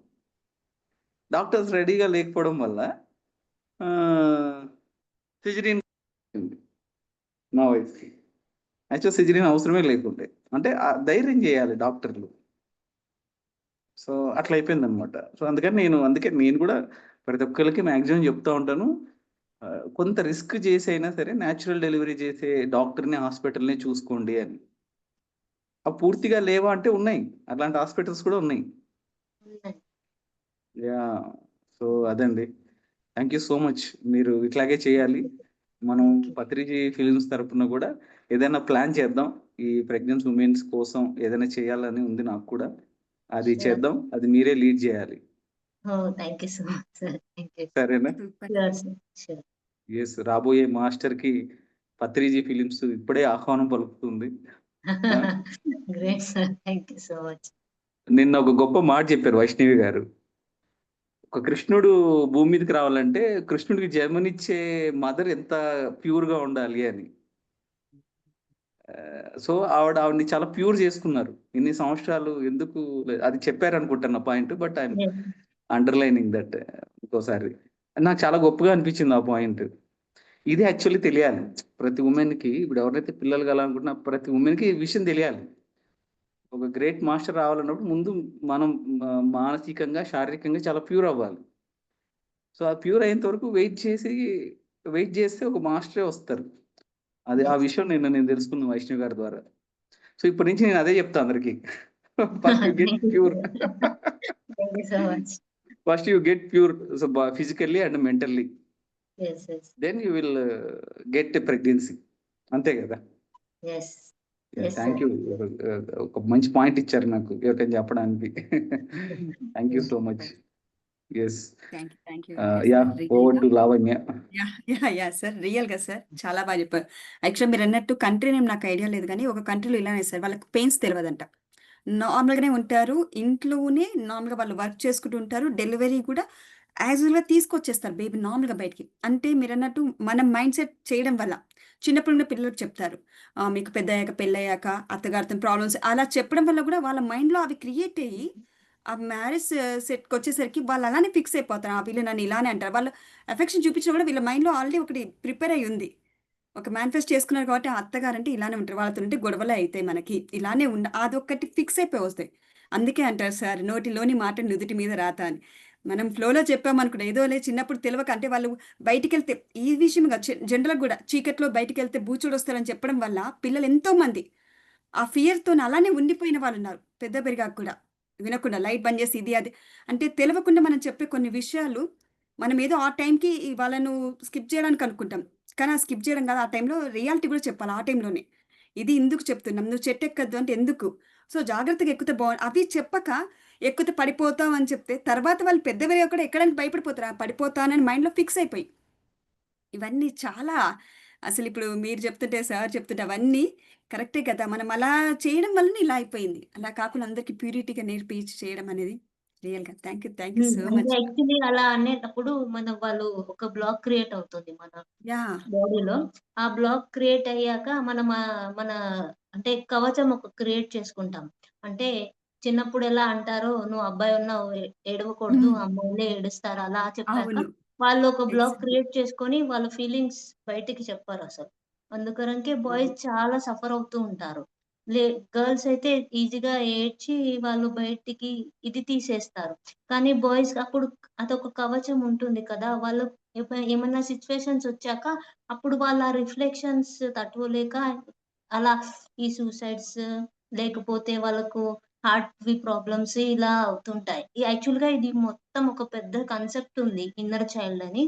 డాక్టర్స్ రెడీగా లేకపోవడం వల్ల సిజేరియన్ మా వైఫ్‌కి. యాక్చువల్ సిజేరియన్ అవసరమే లేకుండే. అంటే ధైర్యం జేయాలి డాక్టర్లు. సో, అట్లా అయిపోయిందనమాట. సో, అందుకే నేను గూడా ప్రతి ఒక్కళ్ళకి మాక్సిమం చెప్తా ఉంటాను. కొంత రిస్క్ చేసి అయినా సరే నేచురల్ డెలివరీ చేసే డాక్టర్‌ని, హాస్పిటల్‌ని చూసుకోండి అని. పూర్తిగా లేవా అంటే ఉన్నాయి. అట్లాంటి హాస్పిటల్స్ కూడా ఉన్నాయి. యాహ్! సో, అదండి. Thank you so much. మీరు ఇట్లాగే చేయాలి. మనం పత్రిజీ ఫిల్మ్స్ తరపున గూడా ఏదైనా ప్లాన్ చేద్దాం. ఈ ప్రెగ్నెంట్ ఉమెన్స్ కోసం ఏదైనా చేయాలని ఉంది నాకు కూడా. అది Sure. చేద్దాం. అది మీరే లీడ్ జేయాలి. Thank you so much sir. Thank you. సరేనా? Super. Sure sir. Sure. Yes. రాబోయే మాస్టర్‌కి పత్రిజీ ఫిల్మ్స్ ఇప్పుడే ఆహ్వానం పలుకుతుంది. Great sir. Thank you so much. నిన్న ఒక గొప్ప మాట చెప్పారు వైష్ణవి గారు. ఒక కృష్ణుడు భూమి మీదకి రావాలంటే కృష్ణుడికి జన్మనిచ్చే మదర్ ఎంత ప్యూర్‌గా ఉండాలి అని. సో, ఆవిడని చాలా ప్యూర్ చేసుకున్నారు. ఇన్ని సంవత్సరాలు ఎందుకు అది చెప్పారనుకుంటున్నా point. But I'm Yes. Underlining that ఇంకోసారి. నాకు చాలా గొప్పగా అనిపించింది ఆ పాయింట్. ఇది యాక్చువల్లీ తెలియాలి. ప్రతి వుమెన్‌కి ఇప్పుడు ఎవరైతే పిల్లలు కలాలనుకుంటున్న ప్రతి వుమెన్‌కి ఈ విషయం తెలియాలి. ఒక గ్రేట్ మాస్టర్ రావాలన్నప్పుడు ముందు మనం మానసికంగా, శారీరకంగా చాలా ప్యూర్ అవ్వాలి. సో, ఆ ప్యూర్ అయ్యేంత వరకు వెయిట్ చేస్తే ఒక మాస్టరే వస్తారు. ఆ Yes. విషయం నేను తెలుసుకున్న వైష్ణవి గారి ద్వారా. సో, ఇప్పటి నుంచి నేను అదే చెప్తా అందరికి. First you get pure. Thank you so much. First you get pure physically and mentally. Yes, yes. Then you will get pregnancy. అంతే కదా! Yes. Yeah! Yes, thank sir. You. ఒక మంచి పాయింట్ ఇచ్చారు నాకు ఎవరికైనా చెప్పడానికి. Thank you so much. Yes. Thank you. Yeah! Over to Lavanya. Yeah! Sir. రియల్‌గా sir చాలా బాగా చెప్పారు. యాక్చువల్‌గా మీరన్నట్టు కంట్రీ నేమ్ నాకు ఐడియా లేదు గానీ, ఒక కంట్రీలో ఇలానే సార్ వాళ్ళకి పెయిన్స్ తెలవదంట. నార్మల్‌గానే ఉంటారు. ఇంట్లోనే నార్మల్‌గా వాళ్ళు వర్క్ చేసుకుంటూ ఉంటారు. డెలివరీ కూడా యాజువల్‌గా తీసుకొచ్చేస్తారు బేబీ నార్మల్‌గా బయటికి. అంటే మీరన్నట్టు మనం మైండ్ సెట్ చేయడం వల్ల చిన్నప్పుడు ఉన్న పిల్లలకు చెప్తారు. మీకు పెద్దయ్యాక పెళ్ళయ్యాక అత్తగారితోని ప్రాబ్లమ్స్ అలా చెప్పడం వల్ల కూడా వాళ్ళ మైండ్‌లో అవి క్రియేట్ అయ్యి ఆ మ్యారేజ్ సెట్‌కొచ్చేసరికి వాళ్ళు అలానే ఫిక్స్ అయిపోతారు. వీళ్ళు నన్ను ఇలానే అంటారు. వాళ్ళు ఎఫెక్షన్ చూపించినా కూడా వీళ్ళ మైండ్‌లో ఆల్రెడీ ఒకటి ప్రిపేర్ అయ్యి ఉంది. ఒక మేనిఫెస్ట్ చేసుకున్నారు కాబట్టి ఆ అత్తగారంటే ఇలానే ఉంటారు. వాళ్ళతోనుంటే గొడవలే అయితాయి మనకి. ఇలానే అదొక్కటి ఫిక్స్ అయిపోయి వస్తాయి. అందుకే అంటారు సార్ నోటిలోని మాట నుదుటి మీద రాత అని. మనం ఫ్లోలో చెప్పామనుకుంటే ఏదోలే చిన్నప్పుడు తెలవక అంటే వాళ్ళు బయటికెళ్తే ఈ విషయం కాదు జనరల్‌గా కూడా చీకట్లో బయటికెళ్తే బూచుడొస్తారని చెప్పడం వల్ల పిల్లలు ఎంతోమంది ఆ ఫియర్‌తోని అలానే ఉండిపోయిన వాళ్ళున్నారు. పెద్ద పెరిగాక కూడా. వినకుండా లైట్ బంద్ చేసి ఇది అది అంటే తెలవకుండా మనం చెప్పే కొన్ని విషయాలు మనమేదో ఆ టైంకి వాళ్ళను స్కిప్ చేయడానికి అనుకుంటాం. కానీ ఆ స్కిప్ చేయడం కాదు. ఆ టైంలో రియాలిటీ కూడా చెప్పాలి ఆ టైంలోనే. ఇది ఇందుకు చెప్తున్నాం. నువ్వు చెట్టెక్కద్దు అంటే ఎందుకు? సో జాగ్రత్తగా ఎక్కితే అవి చెప్పక ఎక్కితే పడిపోతావు అని చెప్తే తర్వాత వాళ్ళు పెద్దవయ్యాక కూడా ఎక్కడానికి భయపడిపోతారు. పడిపోతానని మైండ్‌లో ఫిక్స్ అయిపోయి. ఇవన్నీ చాలా అసలిప్పుడు మీరు చెప్తుంటే, సార్ చెప్తుంటే అవన్నీ కరెక్టే కదా! మనం అలా చేయడం వల్లనే ఇలా అయిపోయింది. అలా కాకుండా అందరికి ప్యూరిటీగా నేర్పించి చేయడం అనేది రియల్‌గా థ్యాంక్ యూ సో అంటే మచ్. యాక్చువల్లీ అలా అనేటప్పుడు వాళ్ళు ఒక బ్లాక్ క్రియేట్ అవుతుంది మన యాహ్! బాడీలో. ఆ బ్లాక్ క్రియేట్ అయ్యాక మనం మన అంటే కవచం ఒక క్రియేట్ చేసుకుంటాం. అంటే చిన్నప్పుడు ఎలా అంటారో "నువ్వు అబ్బాయి ఉన్నావు ఏడవకూడదు. హ్మ్. అమ్మాయిలే ఏడుస్తారు." అలా చెప్పాక అవును. వాళ్ళు ఒక బ్లాక్ ఎగ్జాక్ట్‌లీ. క్రియేట్ చేసుకొని వాళ్ళ ఫీలింగ్స్ బయటికి చెప్పరసలు. అందుకనకే బాయ్స్ చాలా సఫర్ అవుతూ ఉంటారు. లే గర్ల్స్ అయితే ఈజీగా ఏడ్చి వాళ్ళు బయటికి ఇది తీసేస్తారు. కానీ బాయ్స్ అప్పుడు అదొక కవచం ఉంటుంది కదా! వాళ్ళు ఏమన్నా సిట్యుయేషన్స్ వచ్చాక అప్పుడు వాళ్ళ రిఫ్లెక్షన్స్ తట్టుకోలేక అలా ఈ సూసైడ్స్ లేకపోతే వాళ్ళకు హార్ట్‌వి ప్రాబ్లమ్స్ ఇలా అవుతుంటాయి. యాక్చువల్‌గా ఇది మొత్తం ఒక పెద్ద కాన్సెప్ట్ ఉంది ఇన్నర్ చైల్డ్ అని.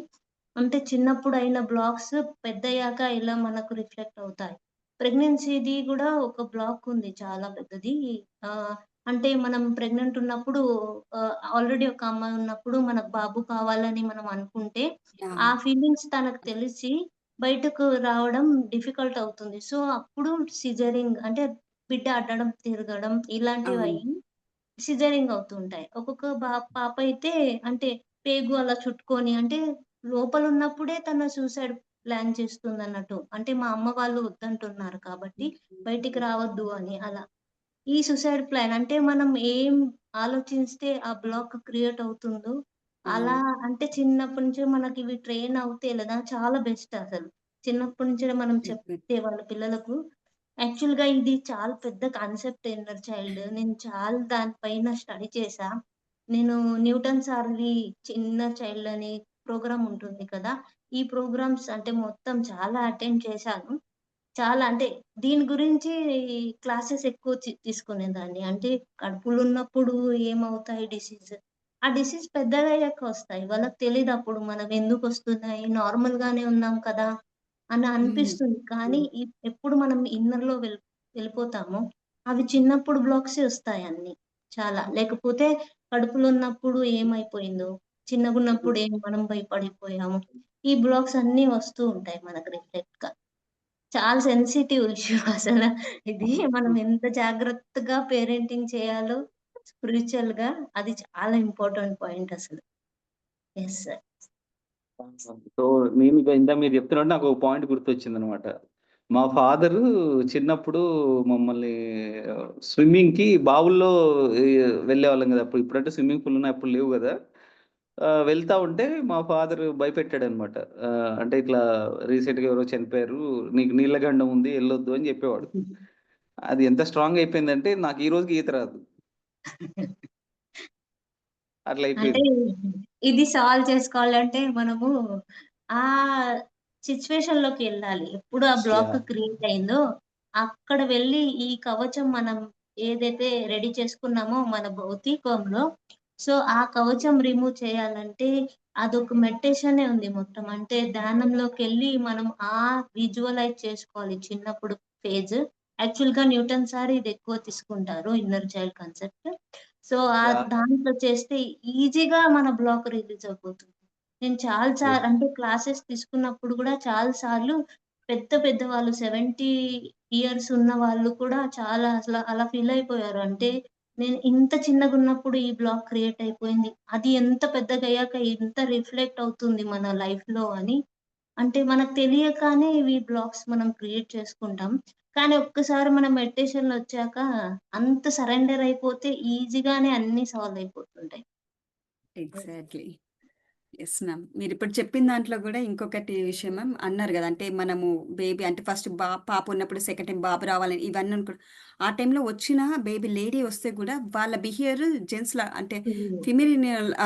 అంటే చిన్నప్పుడు అయిన బ్లాక్స్ పెద్దయ్యాక ఇలా మనకు రిఫ్లెక్ట్ అవుతాయి. ప్రెగ్నెన్సీది గూడా ఒక బ్లాక్ ఉంది చాలా పెద్దది. ఆహ్, అంటే మనం ప్రెగ్నెంట్ ఉన్నప్పుడు ఆల్రెడీ ఒక అమ్మాయి ఉన్నప్పుడు మనకు బాబు కావాలని మనం అనుకుంటే, ఆ యాహ్! ఫీలింగ్స్ తనకు తెలిసి బయటకు రావడం డిఫికల్ట్ అవుతుంది. సో, అప్పుడు సిజరింగ్ అంటే బిడ్డ అడ్డడం, తిరగడం అవును. ఇలాంటివయ్యి సిజరింగ్ అవుతుంటాయి. ఒక్కొక్క పాప అయితే అంటే పేగు అలా చుట్టుకొని అంటే లోపలున్నప్పుడే తను సూసైడ్ ప్లాన్ చేస్తుందన్నట్టు. అంటే మా అమ్మ వాళ్ళు వద్దంటున్నారు కాబట్టి బయటికి రావద్దు అని అలా. ఈ సూసైడ్ ప్లాన్ అంటే మనం ఏం ఆలోచిస్తే ఆ బ్లాక్ క్రియేట్ అవుతుందో, అలా అవును. అంటే చిన్నప్పటి నుంచే మనకివి ట్రైన్ అవుతే లేదా చాలా బెస్ట్ అసలు. చిన్నప్పటి నుంచే మనం సూపర్. చెప్తే వాళ్ళ పిల్లలకు యాక్చువల్‌గా ఇది చాలా పెద్ద కాన్సెప్ట్ ఇన్నర్ చైల్డ్. నేను చాలా దాని పైన స్టడీ చేశా. నేను న్యూటన్ సార్‌ది ఇన్నర్ చైల్డ్ అని ప్రోగ్రామ్ ఉంటుంది కదా! ఈ ప్రోగ్రామ్స్ అంటే మొత్తం చాలా అటెండ్ చేశాను. చాలా అంటే దీని గురించి క్లాసెస్ ఎక్కువ తీసుకునేదాన్ని. అంటే కడుపులో ఉన్నప్పుడు ఏమవుతాయి డిసీజ్, ఆ డిసీజ్ పెద్దగయ్యాక వస్తాయి. వాళ్ళకి తెలీదప్పుడు మనం ఎందుకొస్తున్నాయి, నార్మల్‌గానే ఉన్నాం కదా! అని హ్మ్. అనిపిస్తుంది. కానీ హ్మ్. ఎప్పుడు మనం ఇన్నర్‌లో వెళ్ళిపోతామో అవి చిన్నప్పుడు బ్లాక్సే వస్తాయి అన్నీ చాలా. లేకపోతే కడుపులో ఉన్నప్పుడు ఏమైపోయిందో, చిన్నగున్నప్పుడు మనం భయపడిపోయాము. ఈ బ్లాక్స్ అన్నీ వస్తూ ఉంటాయి మనకు రిఫ్లెక్ట్‌గా. చాలా సెన్సిటివ్ ఇష్యూ అసల. ఇది మనం ఎంత జాగ్రత్తగా పేరెంటింగ్ చేయాలో స్పిరిచ్యువల్‌గా అది చాలా ఇంపార్టెంట్ పాయింట్ అసలు. Yes sir. సో, నేను ఇక ఇందాక మీరు చెప్తున్నట్టు నాకు ఒక పాయింట్ గుర్తొచ్చిందనమాట. మా ఫాదరు చిన్నప్పుడు మమ్మల్ని స్విమ్మింగ్‌కి బావుల్లో ఈ వెళ్ళేవాళ్ళం గదా! ఇప్పుడంటే స్విమ్మింగ్ పూల్ ఉన్నాయి. అప్పుడు లేవు గదా! వెళ్తా ఉంటే మా ఫాదరు భయపెట్టాడనమాట. అంటే ఇట్లా రీసెంట్‌గా ఎవరో చనిపోయారు. నీకు నీళ్ళ గండం ఉంది ఎళ్ళొద్దు అని జెప్పేవాడు. అది ఎంత స్ట్రాంగ్ అయిపోయిందంటే నాకు ఈ రోజుకి ఈత రాదు. అట్లా అంటే అయిపోయింది. ఇది సాల్వ్ చేసుకోవాలంటే మనము ఆ సిట్యుయేషన్‌లోకెళ్ళాలి. ఎప్పుడు ఆ బ్లాక్ యాహ్! క్రియేట్ అయిందో అక్కడ వెళ్లి ఈ కవచం మనం ఏదైతే రెడీ చేసుకున్నామో మన భౌతికంలో, సో, ఆ కవచం రిమూవ్ చేయాలంటే అదొక మెడిటేషనే ఉంది మొత్తం. అంటే ధ్యానంలోకెళ్ళి మనం విజువలైజ్ చేసుకోవాలి చిన్నప్పుడు ఫేజ్. యాక్చువల్‌గా న్యూటన్ సార్ ఇది ఎక్కువ తీసుకుంటారు inner child concept. So, yeah! దాంట్లో చేస్తే ఈజీగా మన బ్లాక్ రిలీజ్ అయిపోతుంది. నేను చాలా యెస్. అంటే క్లాసెస్ తీసుకున్నప్పుడు గూడా చాలా సార్లు పెద్ద పెద్ద వాళ్ళు 70 ఇయర్స్ ఉన్న వాళ్ళు కూడా చాలా అసల అలా ఫీల్ అయిపోయారు. అంటే నేను ఇంత చిన్నగున్నప్పుడు ఈ బ్లాక్ క్రియేట్ అయిపోయింది. అది ఎంత పెద్దగయ్యాక ఎంత రిఫ్లెక్ట్ అవుతుంది మన లైఫ్‌లో అని. అంటే మనకు తెలియకనే ఇవి బ్లాక్స్ మనం క్రియేట్ చేసుకుంటాం. కానీ ఒక్కసారి మనం మెడిటేషన్‌లో వచ్చాక అంత సరెండర్ అయిపోతే ఈజీగానే అన్నీ సాల్వ్ అయిపోతుంటాయి. ఎగ్జాక్ట్‌లీ. Yes ma'am. మీరిప్పుడు చెప్పిన దాంట్లో గూడా ఇంకొకటి విషయం మ్యామ్ అన్నారు గదా! అంటే మనము బేబీ అంటే ఫస్ట్ పాప ఉన్నప్పుడు సెకండ్ టైమ్ బాబు రావాలని ఇవన్నీ ఆ టైంలో వచ్చిన బేబీ లేడీ వస్తే గూడా వాళ్ళ బిహేవియర్ జెంట్స్‌లా అంటే ఫిమేల్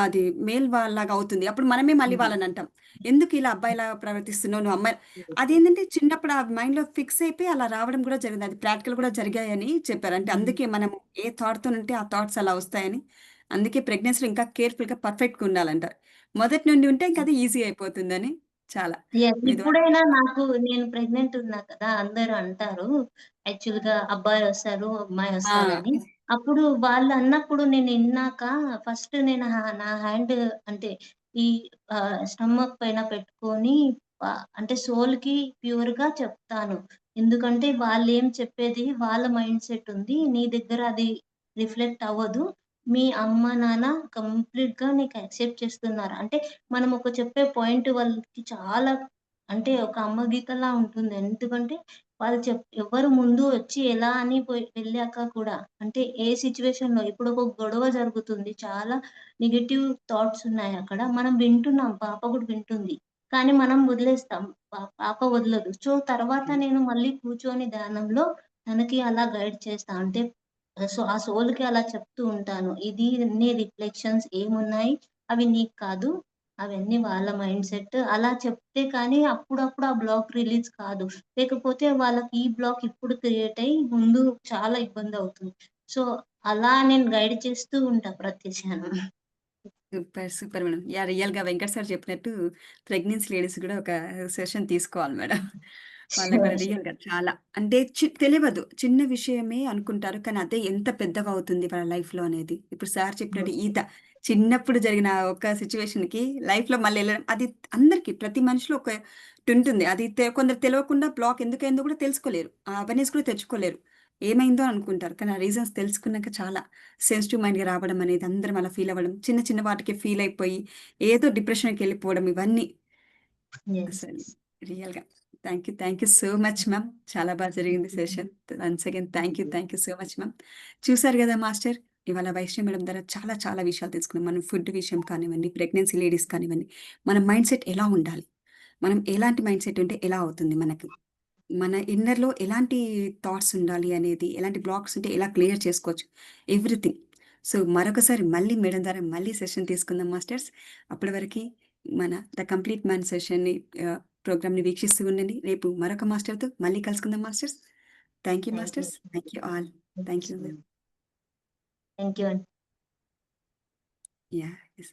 అది మేల్ వాళ్ళలాగా అవుతుంది. అప్పుడు మనమే మళ్ళీ వాళ్ళని అంటాం. ఎందుకు ఇలా అబ్బాయిలాగా ప్రవర్తిస్తున్నావు నువ్వు అమ్మాయి అదేంటంటే చిన్నప్పుడు ఆ మైండ్‌లో ఫిక్స్ అయిపోయి అలా రావడం కూడా జరిగింది. అది ప్రాక్టికల్ కూడా జరిగాయని చెప్పారు. అంటే అందుకే మనము ఏ థాట్‌తో ఉంటే ఆ థాట్స్ అలా వస్తాయని. అందుకే ప్రెగ్నెన్సీలో ఇంకా కేర్‌ఫుల్‌గా పర్ఫెక్ట్‌గా ఉండాలంటారు. మొదటి నుండి ఉంటే ఇంక అది ఈజీ అయిపోతుందని చాలా. యెస్. మీ ద్వారా ఇప్పుడైనా నేను ప్రెగ్నెంట్ ఉన్నా కదా! అందరూ అంటారు. యాక్చువల్‌గా అబ్బాయొస్తారు, ఆ! అమ్మాయొస్తారని. అప్పుడు వాళ్ళన్నప్పుడు నేను ఇన్నాక ఫస్ట్ నేను నా హ్యాండ్ అంటే ఈ స్టమక్ పైన పెట్టుకొని అంటే సోల్‌కి ప్యూర్‌గా చెప్తాను. ఎందుకంటే వాళ్ళేం చెప్పేది వాళ్ళ మైండ్ సెట్ ఉంది. నీ దగ్గర అది రిఫ్లెక్ట్ అవ్వదు. మీ అమ్మ, నాన్న కంప్లీట్‌గా నీకు యాక్సెప్ట్ చేస్తున్నారు. అంటే మనం ఒక చెప్పే పాయింట్ వాళ్ళకి చాలా అంటే ఒక అమ్మ గీతలా ఉంటుంది. ఎందుకంటే వాళ్ళు ఎవ్వరు ముందు వచ్చి ఎలా అని వెళ్ళాక కూడా అంటే ఏ సిట్యుయేషన్‌లో ఇప్పుడు ఒక గొడవ జరుగుతుంది. చాలా నెగెటివ్ థాట్స్ ఉన్నాయి అక్కడ. మనం వింటున్నాం. పాప కూడా వింటుంది. కానీ మనం వదిలేస్తాం. పాప వదలదు. సో, తర్వాత నేను మళ్ళీ కూర్చొని ధ్యానంలో తనకి అలా గైడ్ చేస్తా. అంటే ఆ సోల్‌కి అలా చెప్తూ ఉంటాను. ఇది నీ రిఫ్లెక్షన్స్ ఏమున్నాయి అవి నీకు కాదు. అవన్నీ వాళ్ళ మైండ్ సెట్. అలా చెప్తే కానీ అప్పుడప్పుడు ఆ బ్లాక్ రిలీజ్ కాదు. లేకపోతే వాళ్ళకి ఈ బ్లాక్ ఇప్పుడు క్రియేట్ అయ్యి ముందు చాలా ఇబ్బందవుతుంది. సో, అలా నేను గైడ్ చేస్తూ ఉంటా ప్రతి క్షణం. సూపర్. Super madam. యాహ్! రియల్‌గా వెంకట్ సార్ చెప్పినట్టు ప్రెగ్నెన్సీ లేడీస్ కూడా ఒక సెషన్ తీసుకోవాలి మేడం. వాళ్ళకి కూడా షూర్. షూర్. రియల్‌గా చాలా అంటే తెలవదు. చిన్న విషయమే అనుకుంటారు. కానీ అదే ఎంత పెద్దగా అవుతుంది వాళ్ళ లైఫ్‌లో అనేది. ఇప్పుడు సార్ చెప్పినట్టు ఈత చిన్నప్పుడు జరిగిన ఒక సిట్యుయేషన్‌కి లైఫ్‌లో మళ్ళీ ఎళ్ళడం అది అందరికి ప్రతి మనిషిలో ఉంటుంది. అది కొందరు తెలవకుండా బ్లాక్ ఎందుకయిందో కూడా తెలుసుకోలేరు. ఆ అవేర్‌నెస్ కూడా తెచ్చుకోలేరు. ఏమైందో అనుకుంటారు. కానీ ఆ రీజన్స్ తెలుసుకున్నాక చాలా సెన్సిటివ్ మైండ్‌గా రావడం అనేది అందరం అలా ఫీల్ అవ్వడం. చిన్న చిన్న వాటికి ఫీల్ అయిపోయి ఏదో డిప్రెషన్‌కెళ్ళిపోవడం ఇవన్నీ యెస్. అసలు రియల్‌గా. Thank you so much ma'am. చాలా జరిగింది session. Once again thank you so much ma'am. చూసారు గదా మాస్టర్ ఇవాళ వైష్ణవి మేడం ద్వారా చాలా చాలా విషయాలు తెలుసుకున్నాం. మనం ఫుడ్ విషయం కానివ్వండి, ప్రెగ్నెన్సీ లేడీస్ కానివ్వండి, మన మైండ్ సెట్ ఎలా ఉండాలి? మనం ఎలాంటి మైండ్ సెట్ ఉంటే ఎలా అవుతుంది మనకు? మన ఇన్నర్‌లో ఎలాంటి థాట్స్ ఉండాలి అనేది, ఎలాంటి బ్లాక్స్ ఉంటే ఎలా క్లియర్ చేసుకోవచ్చు ఎవ్రీథింగ్. సో, మరొకసారి మళ్ళీ మేడం ద్వారా మళ్ళీ సెషన్ తీసుకుందాం మాస్టర్స్. అప్పటి వరకి మన ద కంప్లీట్ మ్యాన్ సెషన్‌ని ప్రోగ్రామ్‌ని వీక్షిస్తూ ఉండండి. రేపు మరొక మాస్టర్‌తో మళ్ళీ కలుసుకుందాం masters. Thank you thank you. Masters. Thank you all. Thank you. Thank you అండి. యాహ్! యెస్.